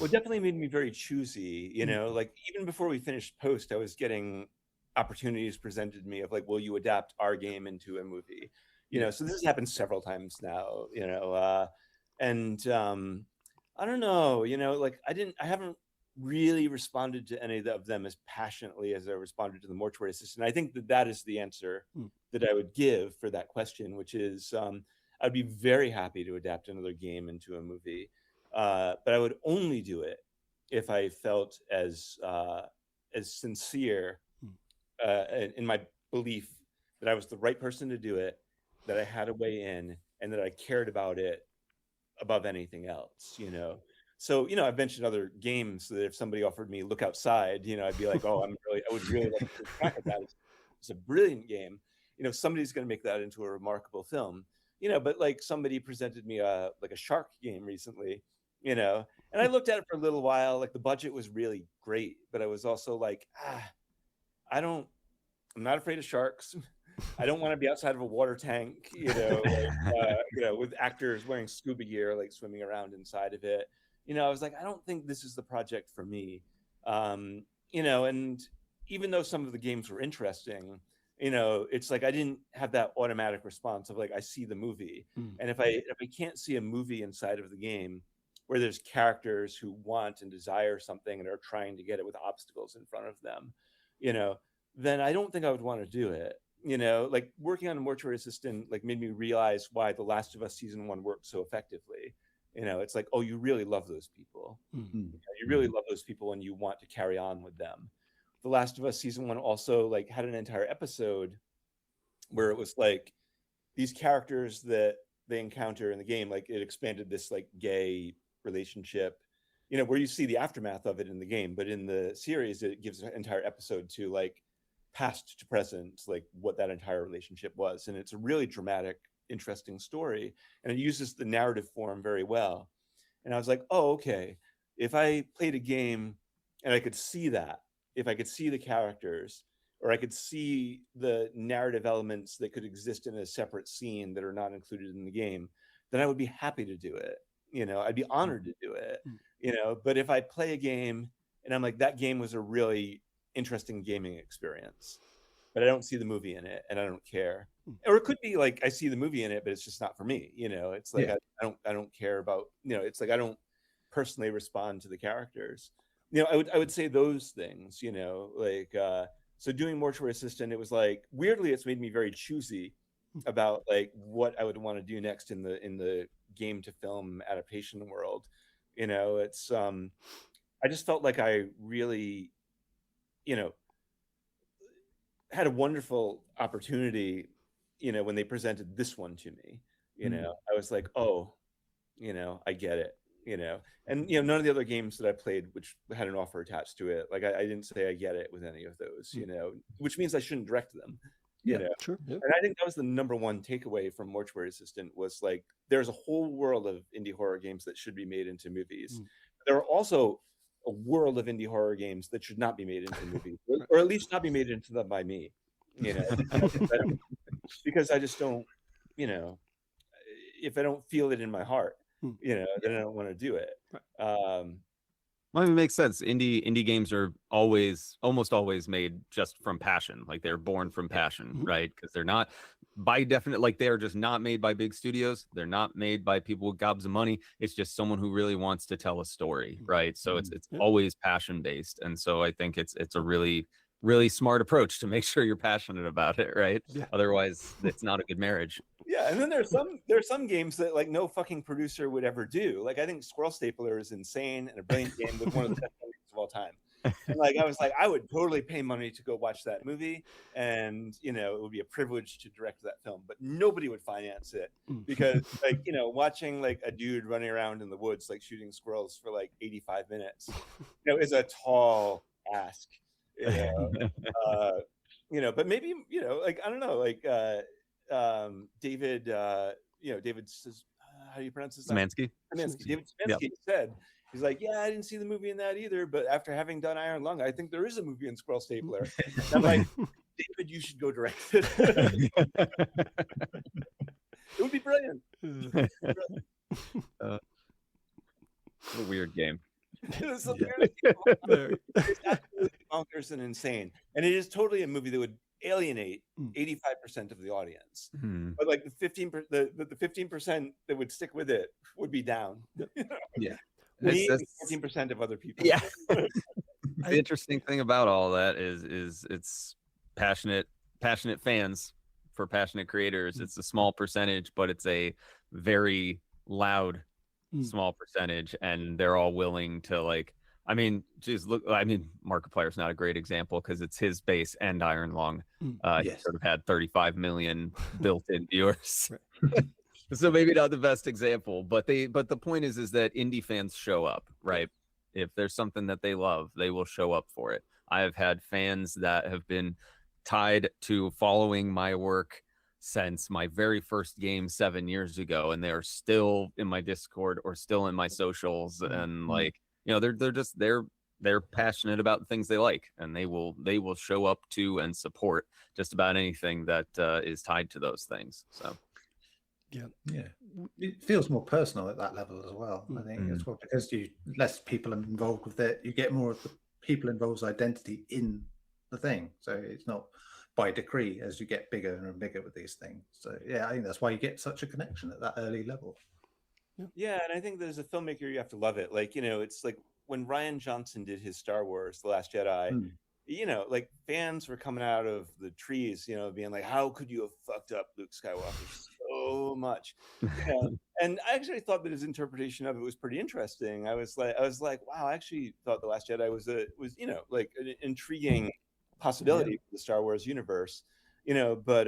Well, it definitely made me very choosy, you know, like even before we finished post, I was getting opportunities presented to me of like, will you adapt our game into a movie? You know, so this has happened several times now, you know, and I don't know, you know, like I haven't really responded to any of them as passionately as I responded to the Mortuary Assistant. I think that that is the answer that I would give for that question, which is I'd be very happy to adapt another game into a movie, but I would only do it if I felt as sincere in my belief that I was the right person to do it, that I had a way in, and that I cared about it above anything else, you know. So, you know, I've mentioned other games that if somebody offered me Look Outside, you know, I'd be like, oh, I would really like to crack at that. It's a brilliant game. You know, somebody's going to make that into a remarkable film. You know, but like somebody presented me a shark game recently, you know, and I looked at it for a little while. Like the budget was really great, but I was also like, I'm not afraid of sharks. I don't want to be outside of a water tank, you know, you know, with actors wearing scuba gear, like swimming around inside of it. You know, I was like, I don't think this is the project for me. You know, and even though some of the games were interesting, you know, it's like I didn't have that automatic response of like I see the movie, and if I can't see a movie inside of the game where there's characters who want and desire something and are trying to get it with obstacles in front of them, you know, then I don't think I would want to do it. You know, like working on a Mortuary Assistant like made me realize why The Last of Us season 1 worked so effectively. You know, it's like, oh, you really love those people. You really love those people and you want to carry on with them. The Last of Us season 1 also like had an entire episode where it was like these characters that they encounter in the game, like it expanded this like gay relationship, you know, where you see the aftermath of it in the game, but in the series it gives an entire episode to like past to present, like what that entire relationship was. And it's a really dramatic, interesting story, and it uses the narrative form very well. And I was like, oh, okay, if I played a game and I could see that, if I could see the characters, or I could see the narrative elements that could exist in a separate scene that are not included in the game, then I would be happy to do it. You know, I'd be honored to do it, you know. But if I play a game and I'm like, that game was a really interesting gaming experience, but I don't see the movie in it and I don't care. Or it could be like I see the movie in it, but it's just not for me. You know, it's like I don't care about, you know, it's like I don't personally respond to the characters. You know, I would say those things, you know, like so doing Mortuary Assistant, it was like weirdly it's made me very choosy about like what I would want to do next in the game to film adaptation world. You know, it's I just felt like I really, you know, had a wonderful opportunity, you know, when they presented this one to me. You know, I was like, oh, you know, I get it, you know. And you know, none of the other games that I played which had an offer attached to it, like I didn't say I get it with any of those, you know, which means I shouldn't direct them, you know. Sure. Yeah. And I think that was the number one takeaway from Mortuary Assistant was like there's a whole world of indie horror games that should be made into movies. There are also a world of indie horror games that should not be made into movies, or at least not be made into them by me, you know. Because I just don't, you know, if I don't feel it in my heart, you know, then I don't want to do it. Well, it makes sense. Indie games are almost always made just from passion. Like they're born from passion, right? Because they're not by definite, like they're just not made by big studios. They're not made by people with gobs of money. It's just someone who really wants to tell a story, right? So it's always passion based. And so I think it's a really smart approach to make sure you're passionate about it, right? Otherwise it's not a good marriage. Yeah, and then there's some games that like no fucking producer would ever do. Like I think Squirrel Stapler is insane and a brilliant game with one of the best games of all time. And like I was like, I would totally pay money to go watch that movie, and you know, it would be a privilege to direct that film, but nobody would finance it because like, you know, watching like a dude running around in the woods like shooting squirrels for like 85 minutes, you know, is a tall ask. You know, you know, but maybe, you know, like I don't know, like David, you know, David says, how do you pronounce his name? Szymanski. David Szymanski said, he's like, yeah, I didn't see the movie in that either, but after having done Iron Lung, I think there is a movie in Squirrel Stapler. And I'm like, David, you should go direct it. It would be brilliant. A weird game. It's absolutely bonkers and insane, and it is totally a movie that would alienate 85% of the audience, but like the 15% that would stick with it would be down. Yeah, 15% of other people. Yeah. The interesting thing about all that is it's passionate fans for passionate creators. It's a small percentage, but it's a very loud small percentage, and they're all willing to like, I mean, just look, I mean, Markiplier's not a great example because it's his base and Iron Lung. He sort of had 35 million built-in viewers. So maybe not the best example, but the point is that indie fans show up, right? If there's something that they love, they will show up for it. I have had fans that have been tied to following my work since my very first game 7 years ago, and they are still in my Discord or still in my socials, and like, you know, they're passionate about the things they like, and they will show up to and support just about anything that is tied to those things. So yeah, it feels more personal at that level as well. I think as well, because less people are involved with it, you get more of the people involved's identity in the thing. So it's not by decree as you get bigger and bigger with these things. So yeah, I think that's why you get such a connection at that early level. Yeah, and I think as a filmmaker, you have to love it. Like, you know, it's like when Rian Johnson did his Star Wars, The Last Jedi, you know, like fans were coming out of the trees, you know, being like, how could you have fucked up Luke Skywalker so much? You know? And I actually thought that his interpretation of it was pretty interesting. I was like, wow, I actually thought The Last Jedi was you know, like an intriguing possibility for the Star Wars universe, you know, but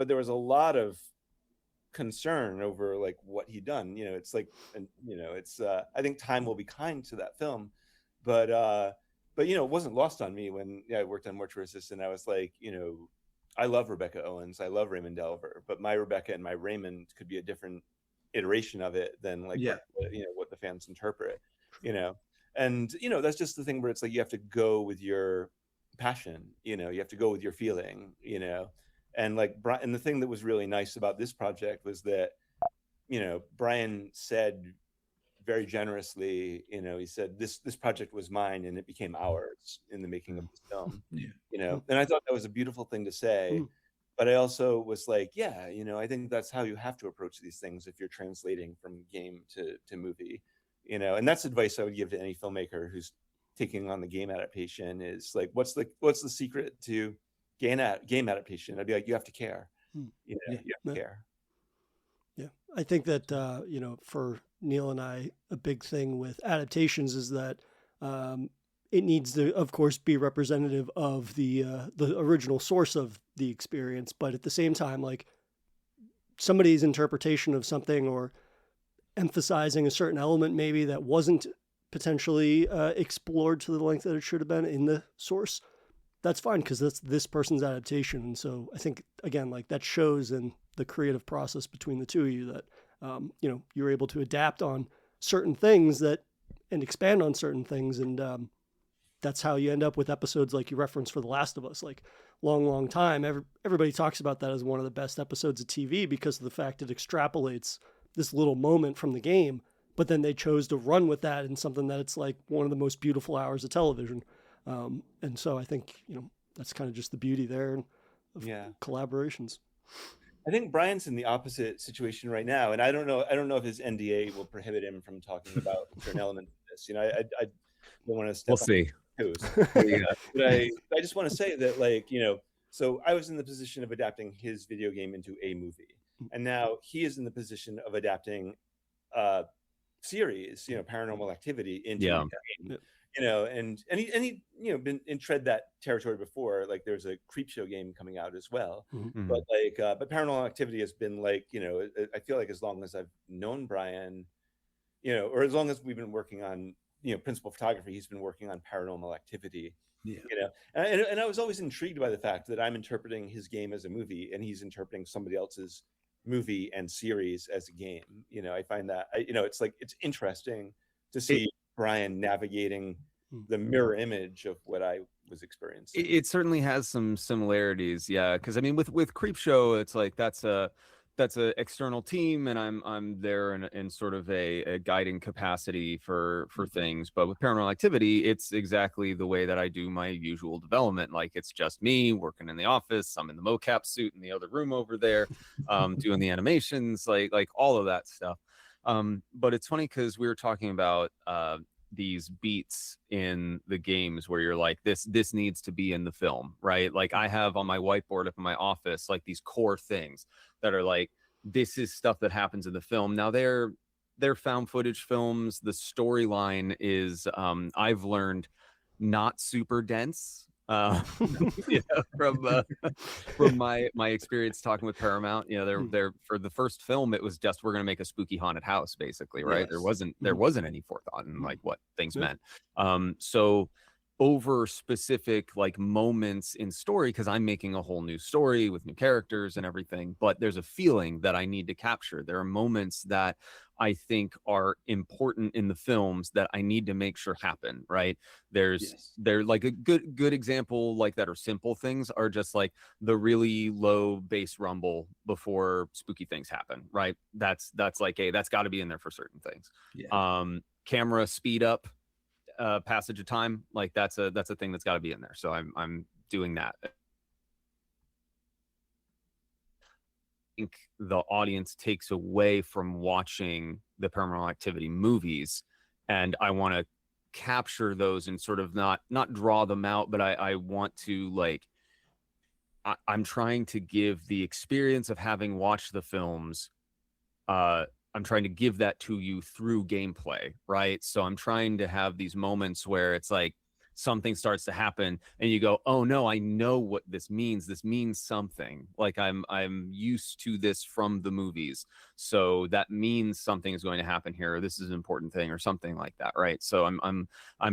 there was a lot of concern over like what he'd done. You know, it's like, and you know, it's I think time will be kind to that film, but you know, it wasn't lost on me when I worked on Mortuary Assistant. I was like, you know, I love Rebecca Owens, I love Raymond Delver, but my Rebecca and my Raymond could be a different iteration of it than like what, you know, what the fans interpret, you know. And you know, that's just the thing where it's like you have to go with your passion, you know, you have to go with your feeling, you know. And like and the thing that was really nice about this project was that, you know, Brian said very generously, you know, he said this project was mine and it became ours in the making of this film. You know, and I thought that was a beautiful thing to say. But I also was like, yeah, you know, I think that's how you have to approach these things if you're translating from game to movie, you know. And that's advice I would give to any filmmaker who's taking on the game adaptation, is like, what's the secret to game adaptation? I'd be like, you have to care. You know, you have to care. Yeah, I think that you know, for Neil and I, a big thing with adaptations is that it needs to, of course, be representative of the original source of the experience, but at the same time, like somebody's interpretation of something or emphasizing a certain element maybe that wasn't potentially explored to the length that it should have been in the source, that's fine, because that's this person's adaptation. And so I think, again, like that shows in the creative process between the two of you that, you know, you're able to adapt on certain things and expand on certain things. And that's how you end up with episodes like you referenced for The Last of Us, like long time. Everybody talks about that as one of the best episodes of TV because of the fact it extrapolates this little moment from the game, but then they chose to run with that in something that it's like one of the most beautiful hours of television. And so I think, you know, that's kind of just the beauty there of collaborations. I think Brian's in the opposite situation right now, and I don't know if his NDA will prohibit him from talking about certain elements of this. You know, I don't want to step. We'll see. But I just want to say that, like, you know, so I was in the position of adapting his video game into a movie, and now he is in the position of adapting series, you know, Paranormal Activity into a game. You know, and he you know, been in tread that territory before. Like there's a Creepshow game coming out as well. But like but Paranormal Activity has been like, you know, I feel like as long as I've known Brian, you know, or as long as we've been working on, you know, principal photography, he's been working on Paranormal Activity. You know, and I was always intrigued by the fact that I'm interpreting his game as a movie and he's interpreting somebody else's movie and series as a game. You know, I find that you know, it's like, it's interesting to see Brian navigating the mirror image of what I was experiencing. It certainly has some similarities, yeah. Because I mean, with Creepshow, it's like that's a external team, and I'm there in sort of a guiding capacity for things. But with Paranormal Activity, it's exactly the way that I do my usual development. Like it's just me working in the office. I'm in the mocap suit in the other room over there, doing the animations, like all of that stuff. But it's funny because we were talking about these beats in the games where you're like, this needs to be in the film, right? Like I have on my whiteboard up in my office, like these core things that are like, this is stuff that happens in the film. Now they're found footage films. The storyline is, I've learned, not super dense. From my experience talking with Paramount, they're for the first film, it was just we're going to make a spooky haunted house, basically, right? There Yes. wasn't any forethought in like what things Yeah. meant. So over specific like moments in story, because I'm making a whole new story with new characters and everything, but there's a feeling that I need to capture. There are moments that I think are important in the films that I need to make sure happen, right? They're like a good example like that, or simple things are just like the really low bass rumble before spooky things happen, right? That's like, hey, that's got to be in there for certain things. Camera speed up, passage of time, like that's a thing that's got to be in there. So I'm doing that. I think the audience takes away from watching the Paranormal Activity movies, and I want to capture those and sort of not draw them out, but I want to like I'm trying to give the experience of having watched the films. I'm trying to give that to you through gameplay, right? So I'm trying to have these moments where it's like something starts to happen and you go, oh no, I know what this means. This means something. Like I'm used to this from the movies. So that means something is going to happen here. Or this is an important thing or something like that, right? So I'm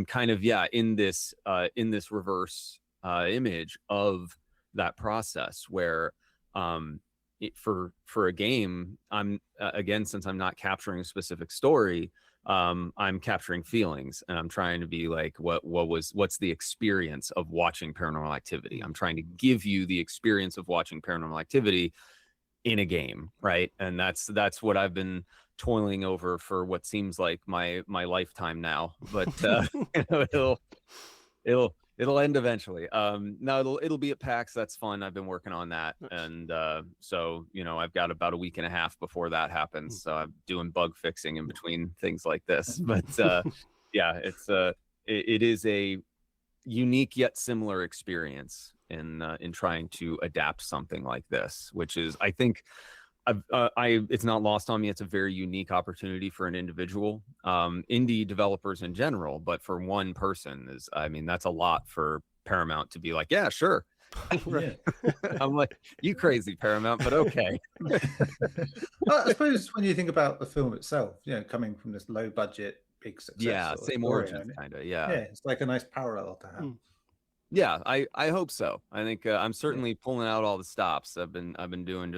kind of, in this reverse image of that process where for a game, I'm again, since I'm not capturing a specific story, I'm capturing feelings, and I'm trying to be like, what's the experience of watching Paranormal Activity? I'm trying to give you the experience of watching Paranormal Activity in a game, right? And that's what I've been toiling over for what seems like my lifetime now, but it'll end eventually. No, it'll be at PAX. That's fun. I've been working on that. And so, I've got about a week and a half before that happens. So I'm doing bug fixing in between things like this. But it is a unique yet similar experience in trying to adapt something like this, which is, I think, it's not lost on me. It's a very unique opportunity for an individual, indie developers in general, but for one person that's a lot for Paramount to be like, yeah, sure. Right. I'm like, you crazy Paramount, but okay. I suppose when you think about the film itself, coming from this low budget, big success. Same origins, kind of. Yeah, it's like a nice parallel to have. Yeah, I hope so. I think I'm certainly pulling out all the stops. I've been doing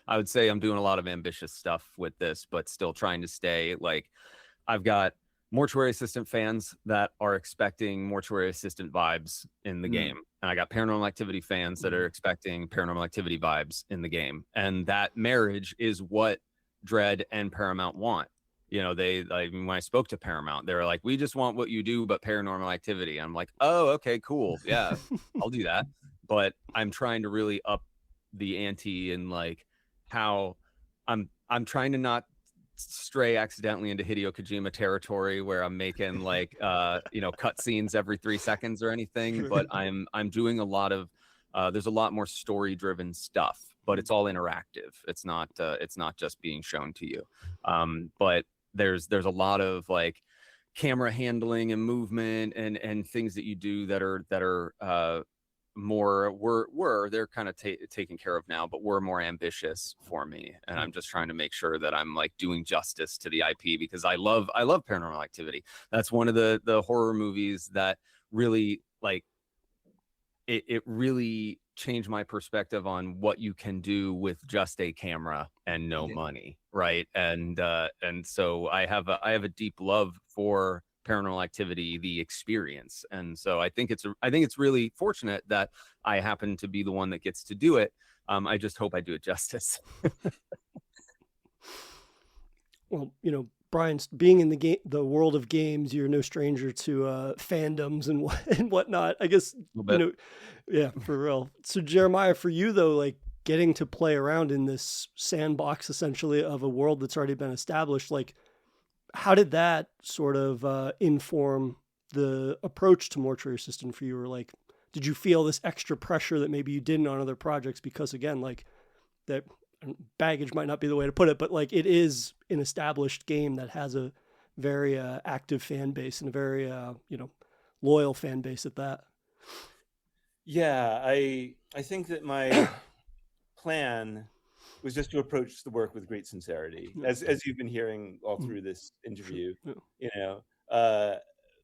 I would say I'm doing a lot of ambitious stuff with this, but still trying to stay like, I've got Mortuary Assistant fans that are expecting Mortuary Assistant vibes in the game, and I got Paranormal Activity fans that are expecting Paranormal Activity vibes in the game, and that marriage is what Dread and Paramount want. When I spoke to Paramount, they were like, we just want what you do, but Paranormal Activity. I'm like, oh, okay, cool. Yeah, I'll do that. But I'm trying to really up the ante and like how I'm trying to not stray accidentally into Hideo Kojima territory where I'm making like, cut scenes every 3 seconds or anything. But I'm doing a lot of, there's a lot more story driven stuff, but it's all interactive. It's not just being shown to you. But there's a lot of like camera handling and movement and things that you do that are more they're kind of taken care of now, but were more ambitious for me. And I'm just trying to make sure that I'm like doing justice to the IP, because I love Paranormal Activity. That's one of the horror movies that really like it really changed my perspective on what you can do with just a camera and no money, right? And so I have a deep love for Paranormal Activity, the experience, and so I think it's really fortunate that I happen to be the one that gets to do it. I just hope I do it justice. Well, Brian, being in the world of games, you're no stranger to fandoms and whatnot. I guess yeah, for real. So Jeremiah, for you though, like getting to play around in this sandbox essentially of a world that's already been established, like how did that sort of inform the approach to Mortuary Assistant for you? Or like, did you feel this extra pressure that maybe you didn't on other projects? Because again, like that baggage might not be the way to put it, but like it is an established game that has a very active fan base and a very loyal fan base at that. Yeah, I think that my plan was just to approach the work with great sincerity, Yeah. as you've been hearing all Mm. through this Sure. interview. Yeah. You know, uh,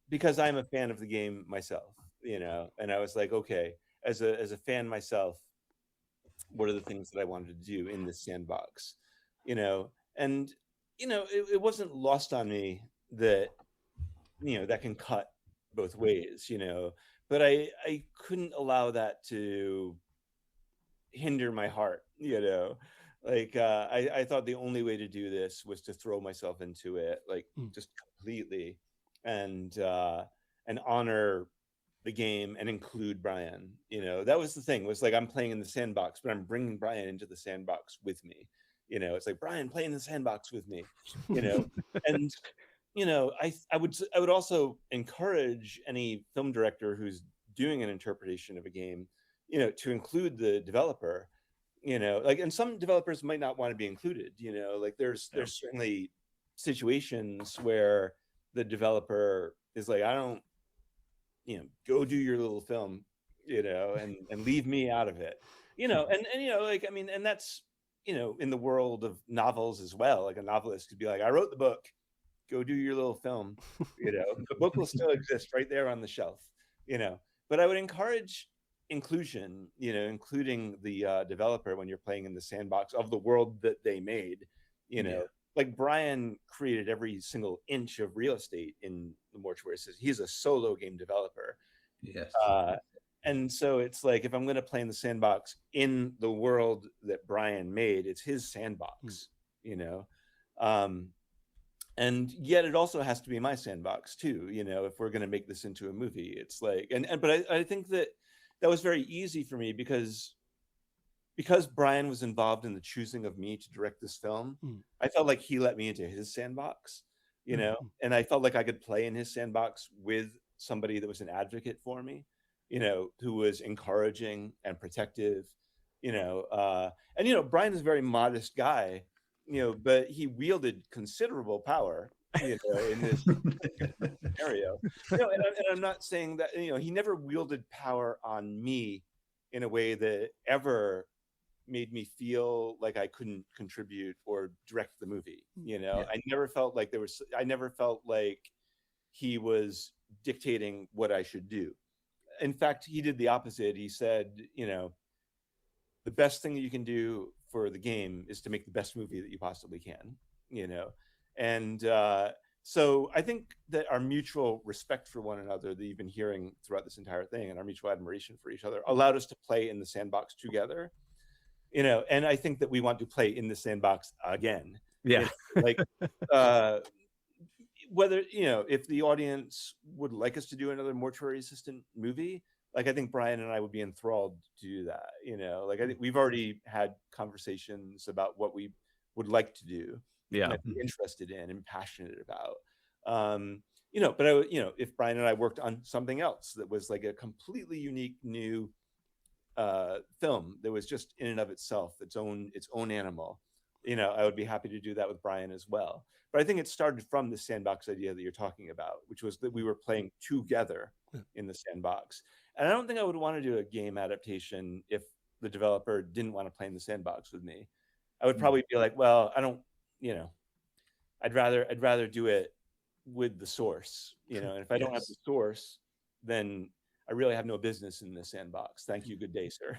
because I'm a fan of the game myself. And I was like, okay, as a fan myself, what are the things that I wanted to do in this sandbox? And it wasn't lost on me that that can cut both ways. But I couldn't allow that to hinder my heart. Like I thought the only way to do this was to throw myself into it, like Mm. just completely, and honor the game and include Brian. That was the thing, was like, I'm playing in the sandbox, but I'm bringing Brian into the sandbox with me. It's like, Brian, play in the sandbox with me. you know and I would also encourage any film director who's doing an interpretation of a game, to include the developer. Like, and some developers might not want to be included. Like, Yeah. there's certainly situations where the developer is like, I don't, go do your little film, and leave me out of it. Like, I mean, and that's, in the world of novels as well. Like, a novelist could be like, I wrote the book, go do your little film. The book will still exist right there on the shelf. you know but I would encourage inclusion, including the developer when you're playing in the sandbox of the world that they made. Yeah. Like, Brian created every single inch of real estate in the Mortuary Assistant. He's a solo game developer. Yes. Uh, and so it's like, if I'm going to play in the sandbox in the world that Brian made, it's his sandbox. you know um and yet it also has to be my sandbox too. If we're going to make this into a movie, it's like, but I think that was very easy for me, because Brian was involved in the choosing of me to direct this film. Mm. I felt like he let me into his sandbox. And I felt like I could play in his sandbox with somebody that was an advocate for me, who was encouraging and protective. And Brian is a very modest guy, but he wielded considerable power, in this scenario. And I'm not saying that, he never wielded power on me in a way that ever made me feel like I couldn't contribute or direct the movie. Yeah. I never felt like he was dictating what I should do. In fact, he did the opposite. He said, the best thing that you can do for the game is to make the best movie that you possibly can. And so I think that our mutual respect for one another that you've been hearing throughout this entire thing, and our mutual admiration for each other, allowed us to play in the sandbox together. And I think that we want to play in the sandbox again. Yeah. Like, whether, if the audience would like us to do another Mortuary Assistant movie, like, I think Brian and I would be enthralled to do that. Like, I think we've already had conversations about what we would like to do, Yeah. and be interested in and passionate about. But if Brian and I worked on something else that was like a completely unique new film that was just in and of itself its own animal, I would be happy to do that with Brian as well. But I think it started from the sandbox idea that you're talking about, which was that we were playing together in the sandbox. And I don't think I would want to do a game adaptation if the developer didn't want to play in the sandbox with me. I would probably be like, well, I don't, I'd rather do it with the source, and if I don't have the source, then I really have no business in this sandbox. Thank you. Good day, sir.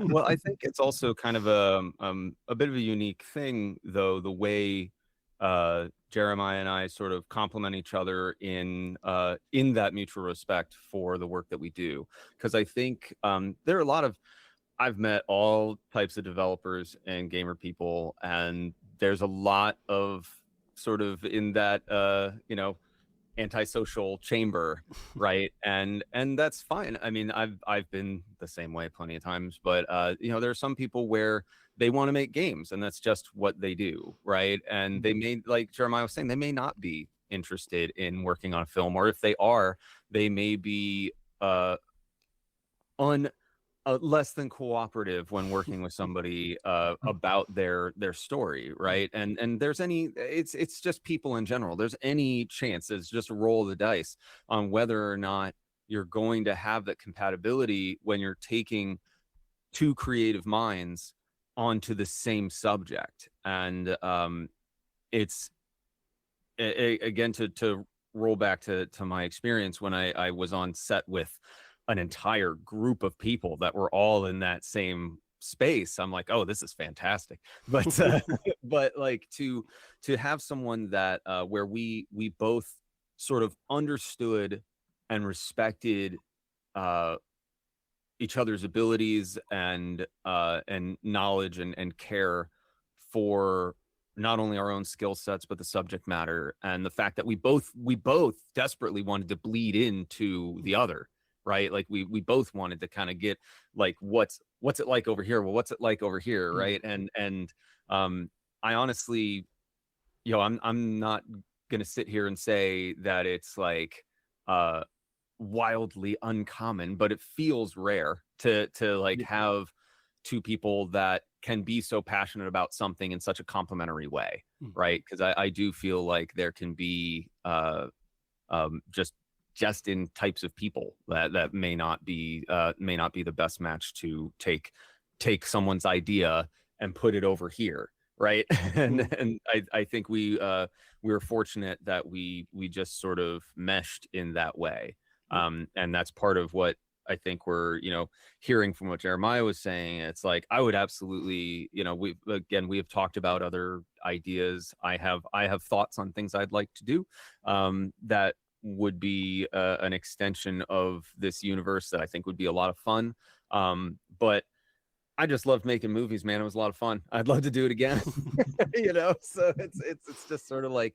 Well, I think it's also kind of a bit of a unique thing, though, the way Jeremiah and I sort of complement each other in that mutual respect for the work that we do. Because I think there are a lot of, I've met all types of developers and gamer people, and there's a lot of sort of in that antisocial chamber, right? And that's fine. I mean, I've been the same way plenty of times, but there are some people where they want to make games and that's just what they do, right? And they may, like Jeremiah was saying, they may not be interested in working on a film, or if they are, they may be less than cooperative when working with somebody about their story, right? And there's it's just people in general. There's any chance, it's just a roll of the dice on whether or not you're going to have that compatibility when you're taking two creative minds onto the same subject. And it's again, to roll back to my experience when I was on set with an entire group of people that were all in that same space. I'm like, oh, this is fantastic. But but like to have someone that where we both sort of understood and respected each other's abilities and knowledge and care for not only our own skill sets but the subject matter, and the fact that we both desperately wanted to bleed into the other, right? Like we both wanted to kind of get like what's it like over here, well, what's it like over here, right? And I honestly, I'm not gonna sit here and say that it's like wildly uncommon, but it feels rare to like have two people that can be so passionate about something in such a complementary way, right? Because I do feel like there can be just in types of people that may not be the best match to take someone's idea and put it over here, right? and I think we were fortunate that we just sort of meshed in that way. And that's part of what I think we're, hearing from what Jeremiah was saying. It's like, I would absolutely, we have talked about other ideas. I have thoughts on things I'd like to do that would be an extension of this universe that I think would be a lot of fun. But I just loved making movies, man. It was a lot of fun. I'd love to do it again. So it's just sort of like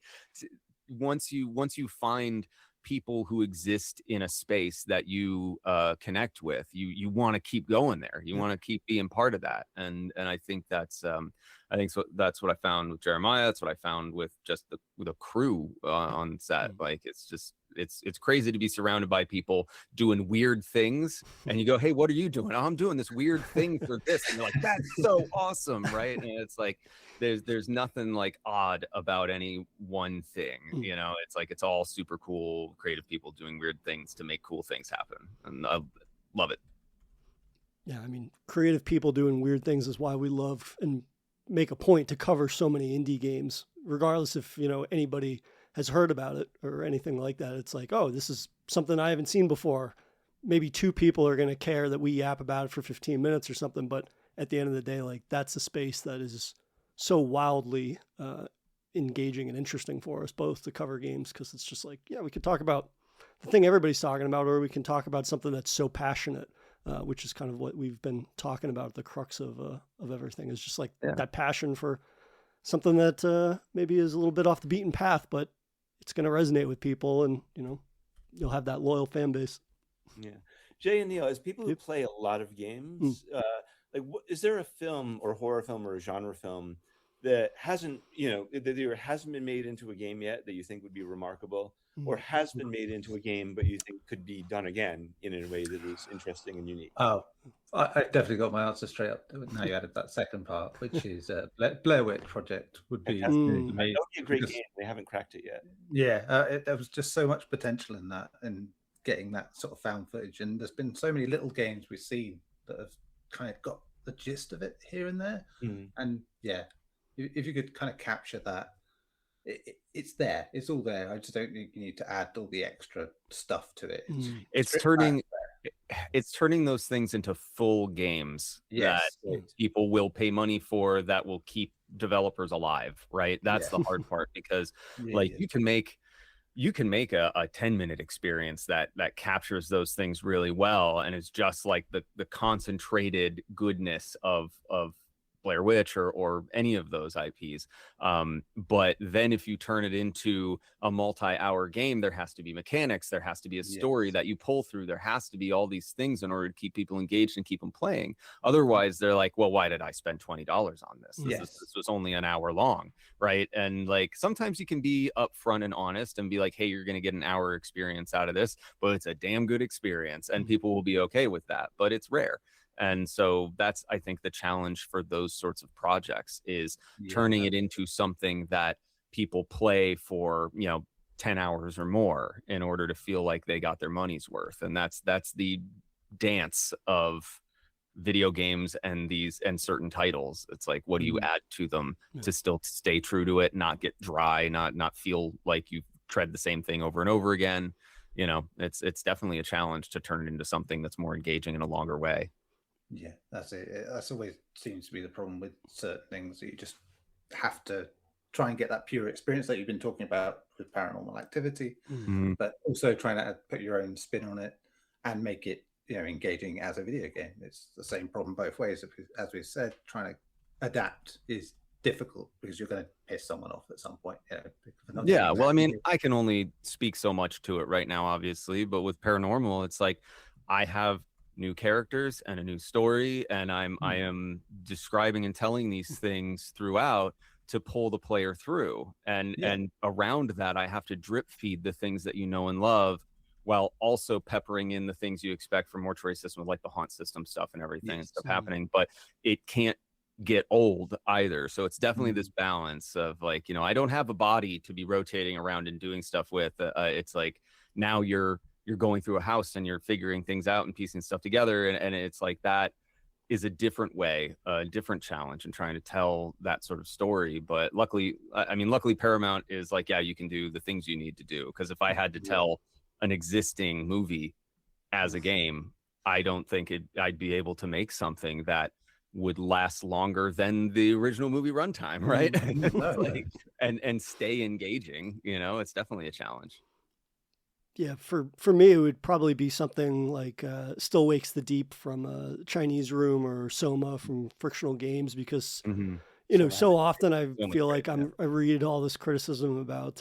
once you find people who exist in a space that you connect with, you want to keep going there. You want to keep being part of that. And I think that's what I found with Jeremiah. That's what I found with just the crew on set. Like it's crazy to be surrounded by people doing weird things, and you go, hey, what are you doing? Oh, I'm doing this weird thing for this, and you're like, that's so awesome, right? And it's like there's nothing like odd about any one thing. It's like it's all super cool creative people doing weird things to make cool things happen, and I love it. Yeah, I mean, creative people doing weird things is why we love and make a point to cover so many indie games, regardless if anybody has heard about it or anything like that. It's like, oh, this is something I haven't seen before. Maybe two people are going to care that we yap about it for 15 minutes or something, but at the end of the day, like, that's a space that is so wildly engaging and interesting for us both to cover games, because it's just like, yeah, we could talk about the thing everybody's talking about, or we can talk about something that's so passionate, which is kind of what we've been talking about. The crux of everything is just like that passion for something that maybe is a little bit off the beaten path, but it's going to resonate with people, and you'll have that loyal fan base. Yeah, Jay and Neil, as people who play a lot of games, is there a film or horror film or a genre film that hasn't been made into a game yet that you think would be remarkable, or has been made into a game but you think could be done again in a way that is interesting and unique? Oh, I definitely got my answer straight up. Now you added that second part, which is Blair Witch Project would be amazing. That would be a great game. They haven't cracked it yet. Yeah, there was just so much potential in that, and getting that sort of found footage. And there's been so many little games we've seen that have kind of got the gist of it here and there. And yeah, if you could kind of capture that, it's there. It's all there. I just don't think you need to add all the extra stuff to it. It's turning those things into full games that people will pay money for, that will keep developers alive, right? That's the hard part, because you can make a 10-minute experience that captures those things really well, and it's just like the concentrated goodness of Blair Witch or any of those IPs. But then if you turn it into a multi-hour game, there has to be mechanics, there has to be a story that you pull through, there has to be all these things in order to keep people engaged and keep them playing. Otherwise, they're like, well, why did I spend $20 on this? This was only an hour long, right? And like, sometimes you can be upfront and honest and be like, hey, you're going to get an hour experience out of this, but it's a damn good experience, and people will be okay with that, but it's rare. And so that's, I think, the challenge for those sorts of projects is turning it into something that people play for, 10 hours or more in order to feel like they got their money's worth. And that's the dance of video games and certain titles. It's like, what do you add to them to still stay true to it, not get dry, not feel like you tread the same thing over and over again. You know, it's definitely a challenge to turn it into something that's more engaging in a longer way. Yeah, that's it. That's always seems to be the problem with certain things, that you just have to try and get that pure experience that you've been talking about with Paranormal Activity, but also trying to put your own spin on it and make it, you know, engaging as a video game. It's the same problem both ways. As we said, trying to adapt is difficult because you're going to piss someone off at some point. You know, yeah, well, I mean, I can only speak so much to it right now, obviously, but with Paranormal, it's like I have new characters and a new story, and I am describing and telling these things throughout to pull the player through, and around that I have to drip feed the things that you know and love, while also peppering in the things you expect from Mortuary Assistant, like the haunt system stuff and everything and stuff happening. But it can't get old either. So it's definitely this balance of like, you know, I don't have a body to be rotating around and doing stuff with. It's like now you're going through a house and you're figuring things out and piecing stuff together, and it's like that is a different way, a different challenge in trying to tell that sort of story. But luckily Paramount is like, yeah, you can do the things you need to do, because if I had to tell an existing movie as a game, I don't think I'd be able to make something that would last longer than the original movie runtime, right? Like, and stay engaging. You know, it's definitely a challenge. Yeah, for me, it would probably be something like Still Wakes the Deep from Chinese Room, or Soma from Frictional Games, because you know, so often I feel like I read all this criticism about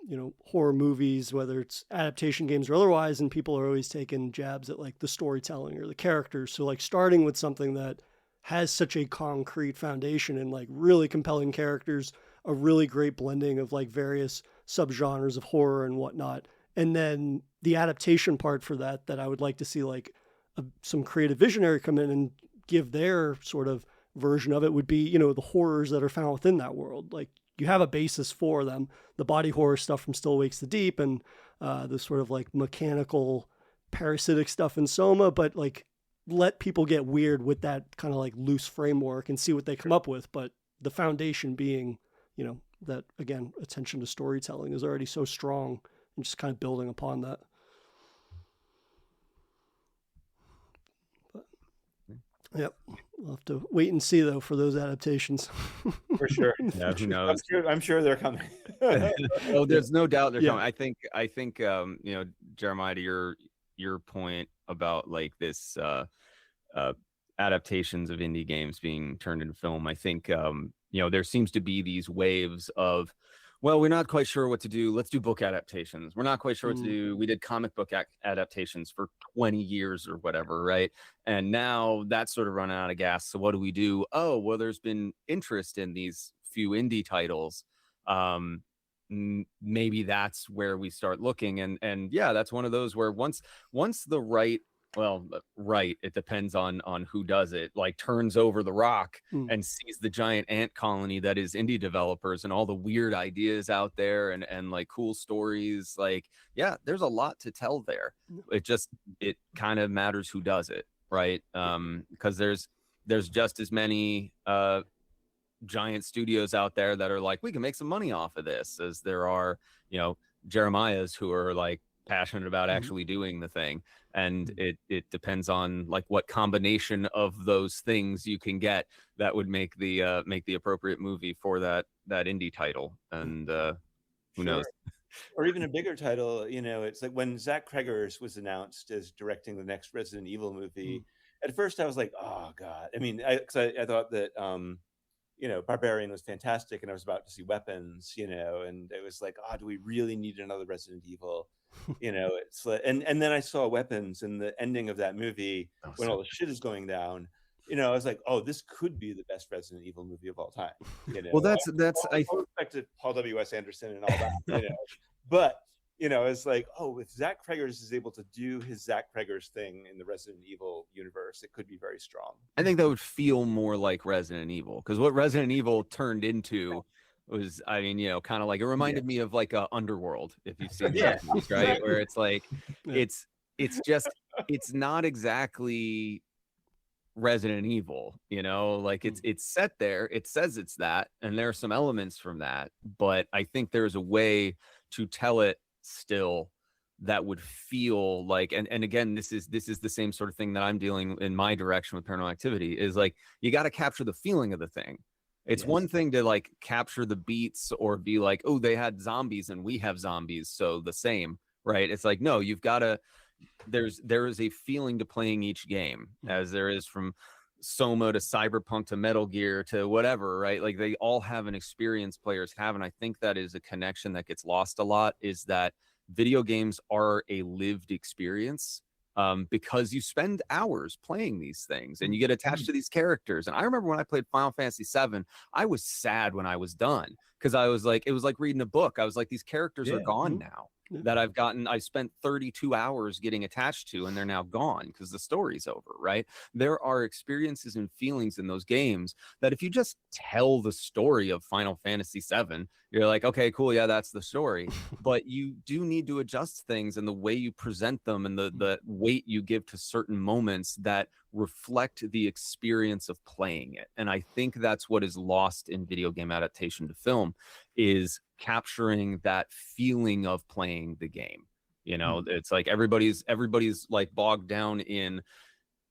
you know, horror movies, whether it's adaptation games or otherwise, and people are always taking jabs at like the storytelling or the characters. So like starting with something that has such a concrete foundation and like really compelling characters, a really great blending of like various subgenres of horror and whatnot. And then the adaptation part for that I would like to see like some creative visionary come in and give their sort of version of it, would be, you know, the horrors that are found within that world. Like you have a basis for them, the body horror stuff from Still Wakes the Deep, and the sort of like mechanical parasitic stuff in Soma, but like let people get weird with that kind of like loose framework and see what they come up with. But the foundation being, you know, that again, attention to storytelling is already so strong, and just kind of building upon that. But, yep. We'll have to wait and see though for those adaptations. For sure. Yeah, who knows? I'm sure they're coming. Oh, there's no doubt they're coming. I think you know, Jeremiah, to your point about like this adaptations of indie games being turned into film, I think you know, there seems to be these waves of, well, we're not quite sure what to do, let's do book adaptations. We're not quite sure what to do, we did comic book adaptations for 20 years or whatever, right? And now that's sort of running out of gas. So what do we do? Oh, well, there's been interest in these few indie titles. Maybe that's where we start looking. And yeah, that's one of those where once the right, it depends on who does it, like turns over the rock and sees the giant ant colony that is indie developers and all the weird ideas out there and like cool stories, like, yeah, there's a lot to tell there. It kind of matters who does it, right? Because there's just as many giant studios out there that are like, we can make some money off of this, as there are, you know, Jeremiah's who are like passionate about actually doing the thing. And it depends on like what combination of those things you can get that would make the appropriate movie for that indie title. And who knows? Or even a bigger title, you know, it's like when Zach Cregger's was announced as directing the next Resident Evil movie. At first I was like, oh God. I mean, I thought that you know, Barbarian was fantastic, and I was about to see Weapons, you know, and it was like, oh, do we really need another Resident Evil? You know, it's like, and then I saw Weapons, and the ending of that movie, when all the shit is going down, you know, I was like, oh, this could be the best Resident Evil movie of all time. You know, well, I respected Paul W.S. Anderson and all that, you know, but you know, it's like, oh, if Zach Cregger's is able to do his Zach Cregger's thing in the Resident Evil universe, it could be very strong. I think that would feel more like Resident Evil, because what Resident Evil turned into was, I mean, kind of like, it reminded me of like Underworld, if you've seen Yeah, those movies, right? exactly. Where it's like, Yeah. it's just, it's not exactly Resident Evil, like it's set there, it says it's that, and there are some elements from that, but I think there's a way to tell it still that would feel like, and again, this is the same sort of thing that I'm dealing in my direction with Paranormal Activity, is like, you got to capture the feeling of the thing. It's one thing to like capture the beats or be like, oh, they had zombies and we have zombies, so the same, right? It's like, no, you've got to, there is a feeling to playing each game, as there is from Soma to Cyberpunk to Metal Gear to whatever, right? Like, they all have an experience players have, and I think that is a connection that gets lost a lot, is that video games are a lived experience, because you spend hours playing these things and you get attached to these characters. And I remember when I played Final Fantasy VII, I was sad when I was done, because I was like, it was like reading a book. I was like, these characters are gone now. That I spent 32 hours getting attached to, and they're now gone because the story's over, right? There are experiences and feelings in those games that if you just tell the story of Final Fantasy VII, you're like, okay, cool, yeah, that's the story. But you do need to adjust things and the way you present them and the weight you give to certain moments that reflect the experience of playing it. And I think that's what is lost in video game adaptation to film, is capturing that feeling of playing the game. It's like everybody's like bogged down in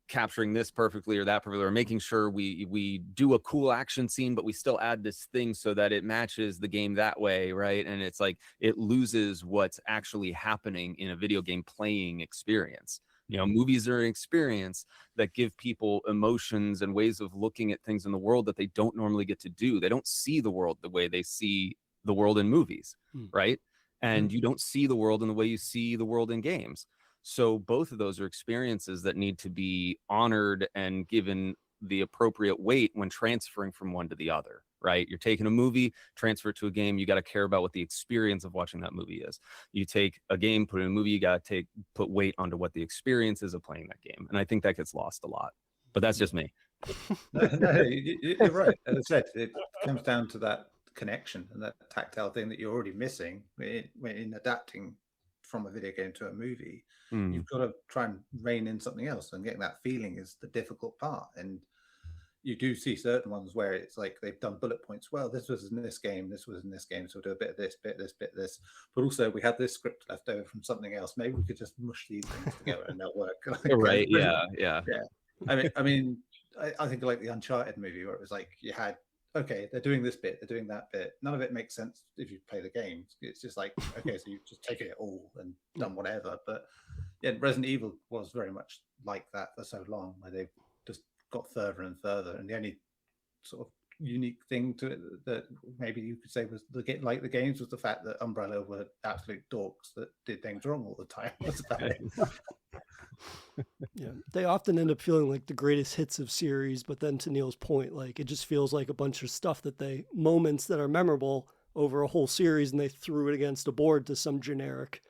capturing this perfectly or that perfectly, or making sure we do a cool action scene, but we still add this thing so that it matches the game that way, right? And it's like, it loses what's actually happening in a video game playing experience. Movies are an experience that give people emotions and ways of looking at things in the world that they don't normally get to do. They don't see the world the way they see the world in movies, right? And you don't see the world in the way you see the world in games. So both of those are experiences that need to be honored and given the appropriate weight when transferring from one to the other, right? You're taking a movie, transfer it to a game, you got to care about what the experience of watching that movie is. You take a game, put it in a movie, you got to put weight onto what the experience is of playing that game. And I think that gets lost a lot, but that's just me. No, you're right. As I said, it comes down to that connection and that tactile thing that you're already missing in adapting from a video game to a movie. You've got to try and rein in something else, and getting that feeling is the difficult part. And you do see certain ones where it's like they've done bullet points. Well, this was in this game, this was in this game, so we'll do a bit of this, bit of this, bit of this. But also, we had this script left over from something else. Maybe we could just mush these things together and they'll work. Right? Yeah. I mean, I think like the Uncharted movie, where it was like you had, okay, they're doing this bit, they're doing that bit. None of it makes sense if you play the game. It's just like, okay, so you've just taken it all and done whatever. But yeah, Resident Evil was very much like that for so long, where they just got further and further. And the only sort of unique thing to it that maybe you could say was like the games was the fact that Umbrella were absolute dorks that did things wrong all the time. That's about it. Yeah, they often end up feeling like the greatest hits of series, but then to Neil's point, like it just feels like a bunch of stuff that moments that are memorable over a whole series, and they threw it against a board to some generic,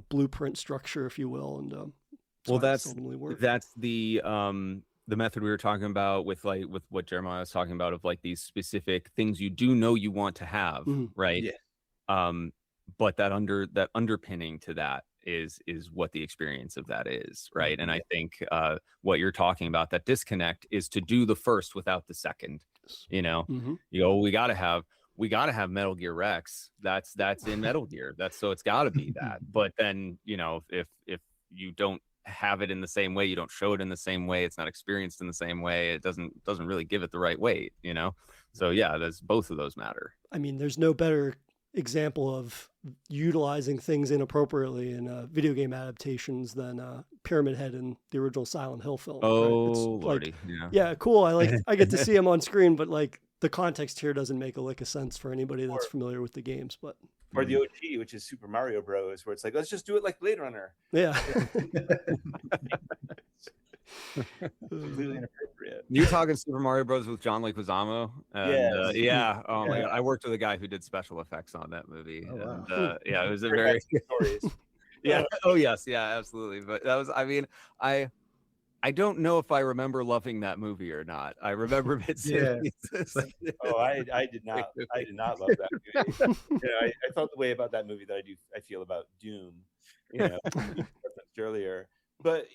blueprint structure, if you will. And well, that's the method we were talking about with what Jeremiah was talking about, of like these specific things you do know you want to have, right? Yeah. But that underpinning to that is what the experience of that is, right? And I think what you're talking about, that disconnect, is to do the first without the second. We got to have Metal Gear Rex. That's in Metal Gear. So it's got to be that. But then if you don't have it in the same way, you don't show it in the same way, it's not experienced in the same way, it doesn't really give it the right weight. So yeah, there's both of those matter. I mean, there's no better example of utilizing things inappropriately in video game adaptations than Pyramid Head in the original Silent Hill film. Oh, right? Lordy. Like, yeah, cool. I get to see him on screen, but like the context here doesn't make a lick of sense for anybody that's familiar with the games. But or the OG, which is Super Mario Bros, where it's like, let's just do it like Blade Runner. Yeah. Completely inappropriate. You're talking Super Mario Bros with John Leguizamo? Yes. Yeah. Oh my God. I worked with a guy who did special effects on that movie. Oh, wow. And, yeah, it was a very stories. Yeah. Oh yes. Yeah, absolutely. But that was, I mean, I don't know if I remember loving that movie or not. I remember bits and pieces. Oh, I did not love that movie. I felt the way about that movie that I feel about Doom, you referenced earlier. But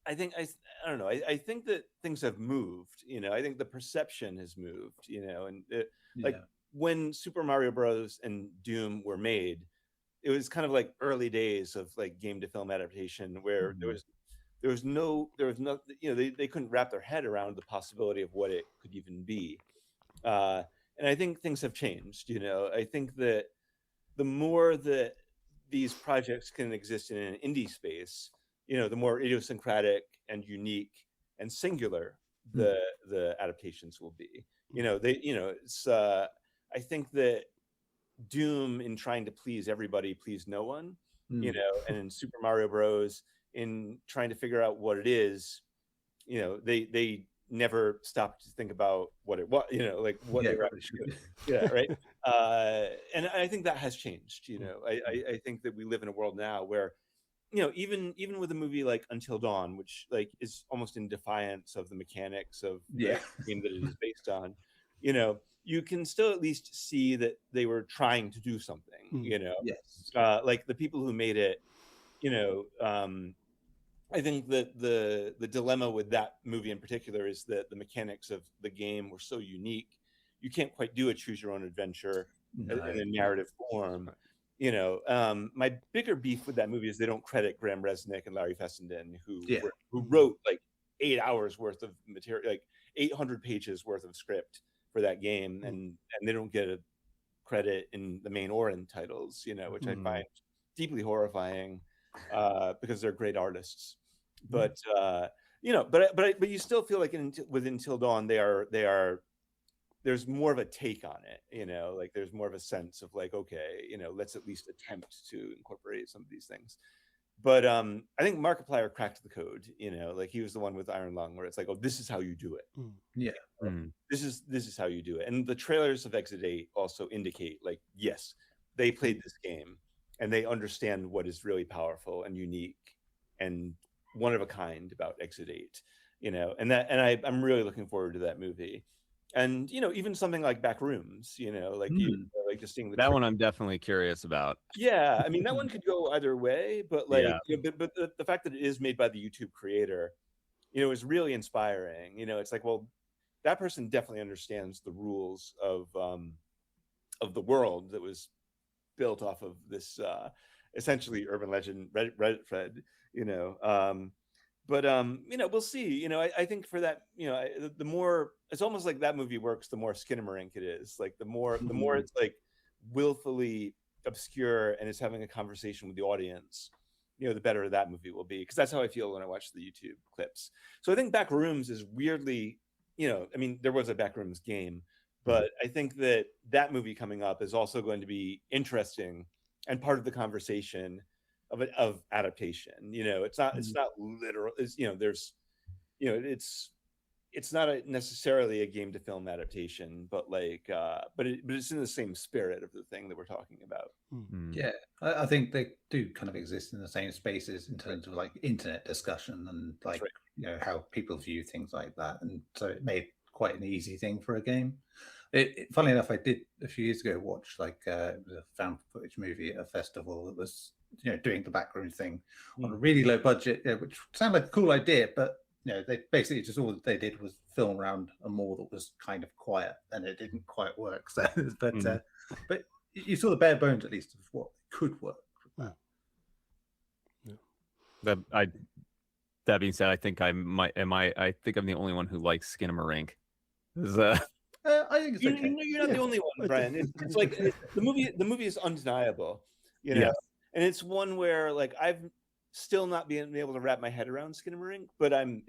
I think I don't know. I think that things have moved. I think the perception has moved. And like when Super Mario Bros. And Doom were made, it was kind of like early days of like game to film adaptation, where there was no they couldn't wrap their head around the possibility of what it could even be. And I think things have changed. I think that the more that these projects can exist in an indie space, the more idiosyncratic and unique and singular the adaptations will be. It's I think that Doom, in trying to please everybody, pleased no one. And in Super Mario Bros, in trying to figure out what it is, they never stopped to think about what it was, like what they were actually doing. Yeah, right. And I think that has changed. I think that we live in a world now where, even with a movie like Until Dawn, which like is almost in defiance of the mechanics of the game that it is based on, you can still at least see that they were trying to do something. Like the people who made it, I think that the dilemma with that movie in particular is that the mechanics of the game were so unique. You can't quite do a choose your own adventure in a narrative form. My bigger beef with that movie is they don't credit Graham Resnick and Larry Fessenden, who wrote like 8 hours worth of material, like 800 pages worth of script for that game, and they don't get a credit in the main or in titles, which I find deeply horrifying, because they're great artists. But but you still feel like with Until Dawn, there's more of a take on it, like there's more of a sense of like, okay, let's at least attempt to incorporate some of these things. But I think Markiplier cracked the code, like he was the one with Iron Lung, where it's like, oh, this is how you do it. This is how you do it. And the trailers of Exit 8 also indicate, like, yes, they played this game and they understand what is really powerful and unique and one of a kind about Exit 8, and I'm really looking forward to that movie. And even something like Backrooms, like like just seeing that one I'm definitely curious about. Yeah, I mean that one could go either way, but like but the fact that it is made by the YouTube creator, is really inspiring. It's like, well, that person definitely understands the rules of the world that was built off of this essentially urban legend Reddit thread, but we'll see. I think for that, the more it's almost like that movie works, the more Skinamarink it is. Like the more it's like willfully obscure and is having a conversation with the audience, the better that movie will be. Because that's how I feel when I watch the YouTube clips. So I think Backrooms is weirdly, I mean, there was a Backrooms game, but I think that movie coming up is also going to be interesting and part of the conversation of adaptation. It's not literal. It's there's it's not necessarily a game to film adaptation, but like but it's in the same spirit of the thing that we're talking about. Yeah, I think they do kind of exist in the same spaces in terms of like internet discussion and like how people view things like that, and so it made quite an easy thing for a game. Funnily enough, I did a few years ago watch like a found footage movie at a festival that was doing the backroom thing on a really low budget, which sounded like a cool idea, but they basically just all they did was film around a mall that was kind of quiet, and it didn't quite work. So, but you saw the bare bones at least of what could work. That being said, I think I think I'm the only one who likes Skinamarink. I think it's okay. You're not the only one, Brian. It's like the movie is undeniable, and it's one where like I've still not been able to wrap my head around Skinamarink, but I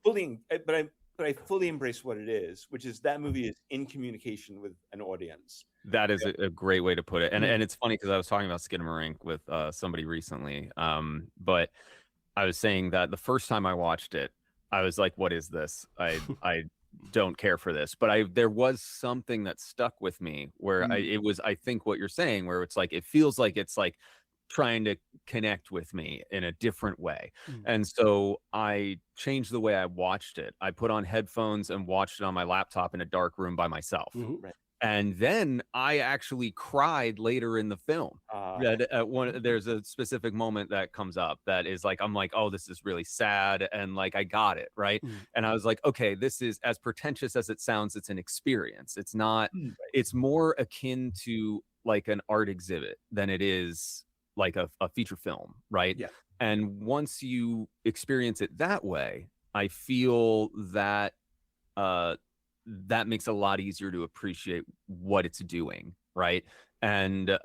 fully embrace what it is, which is that movie is in communication with an audience. That is a great way to put it, and it's funny because I was talking about Skinamarink with somebody recently, but I was saying that the first time I watched it, I was like, "What is this? I don't care for this." But there was something that stuck with me where it was, I think what you're saying, where it's like, it feels like it's like trying to connect with me in a different way. Mm. And so I changed the way I watched it. I put on headphones and watched it on my laptop in a dark room by myself. Mhm. Right. And then I actually cried later in the film. That there's a specific moment that comes up that is like, I'm like, oh, this is really sad. And like, I got it. Right. Mm. And I was like, okay, this is, as pretentious as it sounds, it's an experience. It's not, Mm. it's more akin to like an art exhibit than it is like a feature film. Right. Yeah. And once you experience it that way, I feel that, that makes it a lot easier to appreciate what it's doing, right? And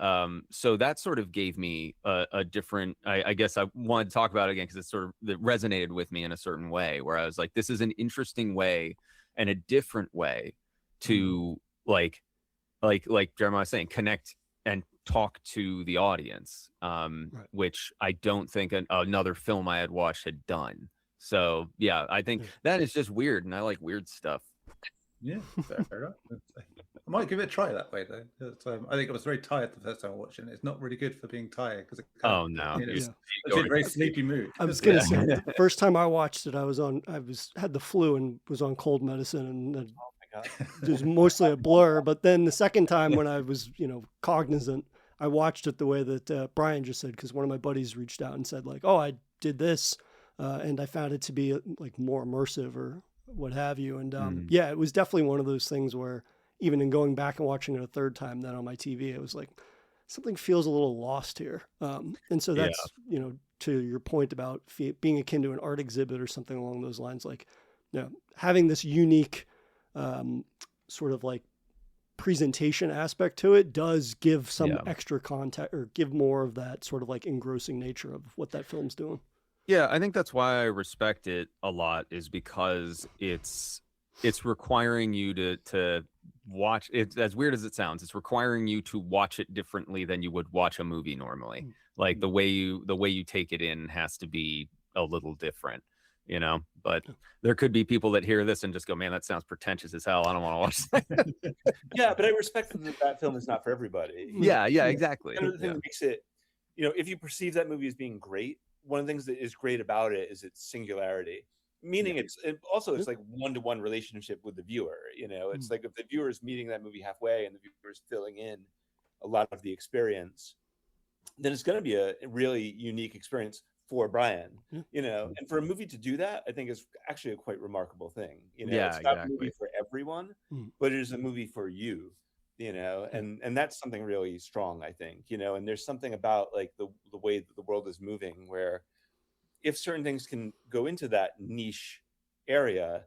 so that sort of gave me a different, I guess I wanted to talk about it again because it resonated with me in a certain way where I was like, this is an interesting way and a different way to like Jeremiah was saying, connect and talk to the audience, which I don't think another film I had watched had done. So yeah, I think that is just weird, and I like weird stuff. Yeah, fair enough. I might give it a try that way though. I think I was very tired the first time I watched it. It's not really good for being tired because Oh no, it's a very sleepy mood. I was gonna say the first time I watched it, I had the flu and was on cold medicine, and Oh my God. it was mostly a blur. But then the second time when I was, cognizant, I watched it the way that Brian just said, because one of my buddies reached out and said like, "Oh, I did this," and I found it to be like more immersive or what have you. And yeah, it was definitely one of those things where even in going back and watching it a third time then on my TV, it was like something feels a little lost here. And so that's, to your point about being akin to an art exhibit or something along those lines, like, having this unique sort of like presentation aspect to it does give some extra context or give more of that sort of like engrossing nature of what that film's doing. Yeah, I think that's why I respect it a lot, is because it's requiring you to watch it. As weird as it sounds, it's requiring you to watch it differently than you would watch a movie normally. Like the way you take it in has to be a little different, but there could be people that hear this and just go, man, that sounds pretentious as hell, I don't want to watch that. Yeah, but I respect that film is not for everybody. Yeah, exactly. And the thing that makes it, if you perceive that movie as being great, one of the things that is great about it is its singularity, meaning it's like one-to-one relationship with the viewer. It's like if the viewer is meeting that movie halfway and the viewer is filling in a lot of the experience, then it's going to be a really unique experience for Brian, and for a movie to do that, I think is actually a quite remarkable thing. It's not a movie for everyone, but it is a movie for you. And that's something really strong, I think, and there's something about like the way that the world is moving where if certain things can go into that niche area,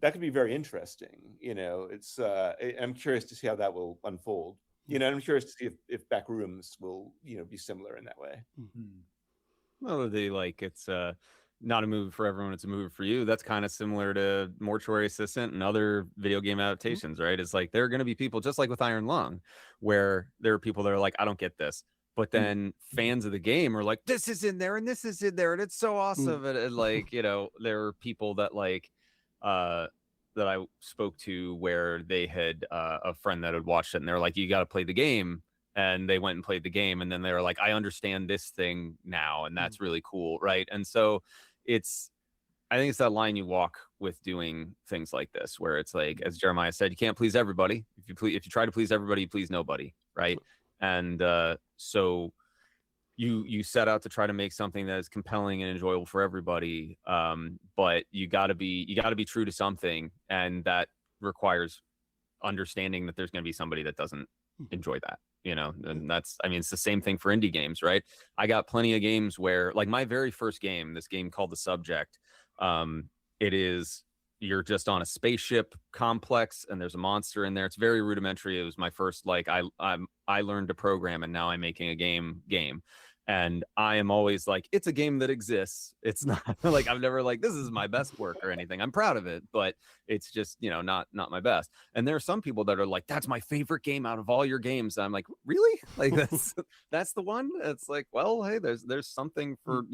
that could be very interesting. It's I'm curious to see how that will unfold. I'm curious to see if Back Rooms will, be similar in that way. Well, it's not a movie for everyone, it's a movie for you. That's kind of similar to Mortuary Assistant and other video game adaptations, right? It's like there are going to be people, just like with Iron Lung, where there are people that are like, I don't get this. But then fans of the game are like, this is in there and this is in there and it's so awesome. And like, there are people that like that I spoke to where they had a friend that had watched it and they're like, you got to play the game. And they went and played the game, and then they were like, I understand this thing now, and that's really cool, right? And so I think it's that line you walk with doing things like this, where it's like, as Jeremiah said, you can't please everybody. If you try to please everybody, you please nobody, right? And so you set out to try to make something that is compelling and enjoyable for everybody, but you got to be true to something, and that requires understanding that there's going to be somebody that doesn't enjoy that. And it's the same thing for indie games, right? I got plenty of games where, like my very first game, this game called The Subject, you're just on a spaceship complex and there's a monster in there. It's very rudimentary. It was my first, like, I learned to program and now I'm making a game. And I am always like, it's a game that exists. It's not like, I'm never like, this is my best work or anything. I'm proud of it, but it's just, not my best. And there are some people that are like, that's my favorite game out of all your games. And I'm like, really? Like that's the one? It's like, well, hey, there's something for,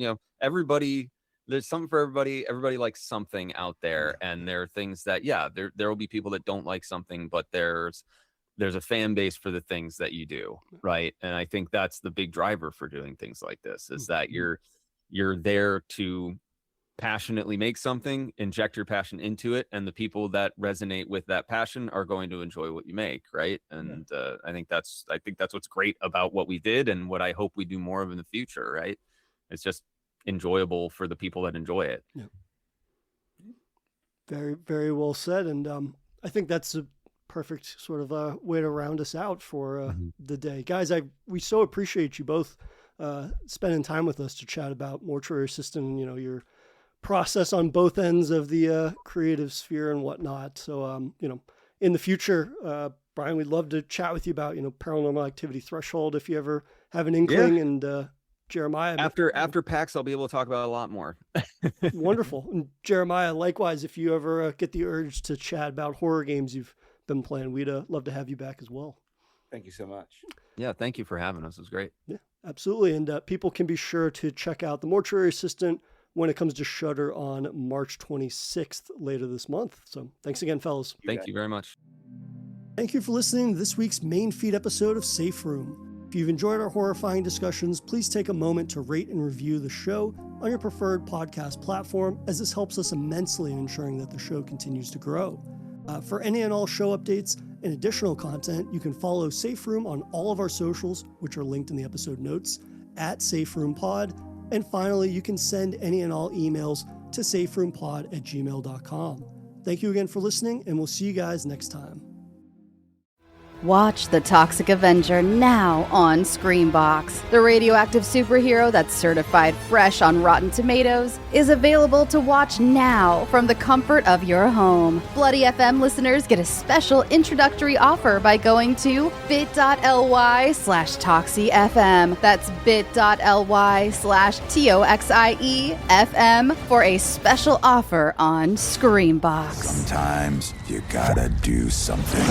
everybody. There's something for everybody. Everybody likes something out there. And there are things that, there will be people that don't like something, but there's there's a fan base for the things that you do, right? And I think that's the big driver for doing things like this, is that you're there to passionately make something, inject your passion into it, and the people that resonate with that passion are going to enjoy what you make, right? And I think that's what's great about what we did, and what I hope we do more of in the future, right? It's just enjoyable for the people that enjoy it. Yeah. Very, very well said. And I think that's a perfect sort of way to round us out for the day. Guys, we so appreciate you both spending time with us to chat about Mortuary Assistant and, your process on both ends of the creative sphere and whatnot. So, in the future, Brian, we'd love to chat with you about, Paranormal Activity Threshold if you ever have an inkling. Yeah. And Jeremiah, after PAX, I'll be able to talk about a lot more. Wonderful. And Jeremiah, likewise, if you ever get the urge to chat about horror games you've been playing, we'd love to have you back as well. Thank you so much. Yeah, thank you for having us. It was great. Yeah, absolutely. And people can be sure to check out the Mortuary Assistant when it comes to Shudder on March 26th later this month. So thanks again, fellas. Thank you very much. Thank you for listening to this week's main feed episode of Safe Room. If you've enjoyed our horrifying discussions, please take a moment to rate and review the show on your preferred podcast platform, as this helps us immensely in ensuring that the show continues to grow. For any and all show updates and additional content, you can follow Safe Room on all of our socials, which are linked in the episode notes, @SafeRoomPod. And finally, you can send any and all emails to saferoompod@gmail.com. Thank you again for listening, and we'll see you guys next time. Watch The Toxic Avenger now on Screambox. The radioactive superhero that's certified fresh on Rotten Tomatoes is available to watch now from the comfort of your home. Bloody FM listeners get a special introductory offer by going to bit.ly/ToxyFM. That's bit.ly/ToxieFM for a special offer on Screambox. Sometimes you gotta do something.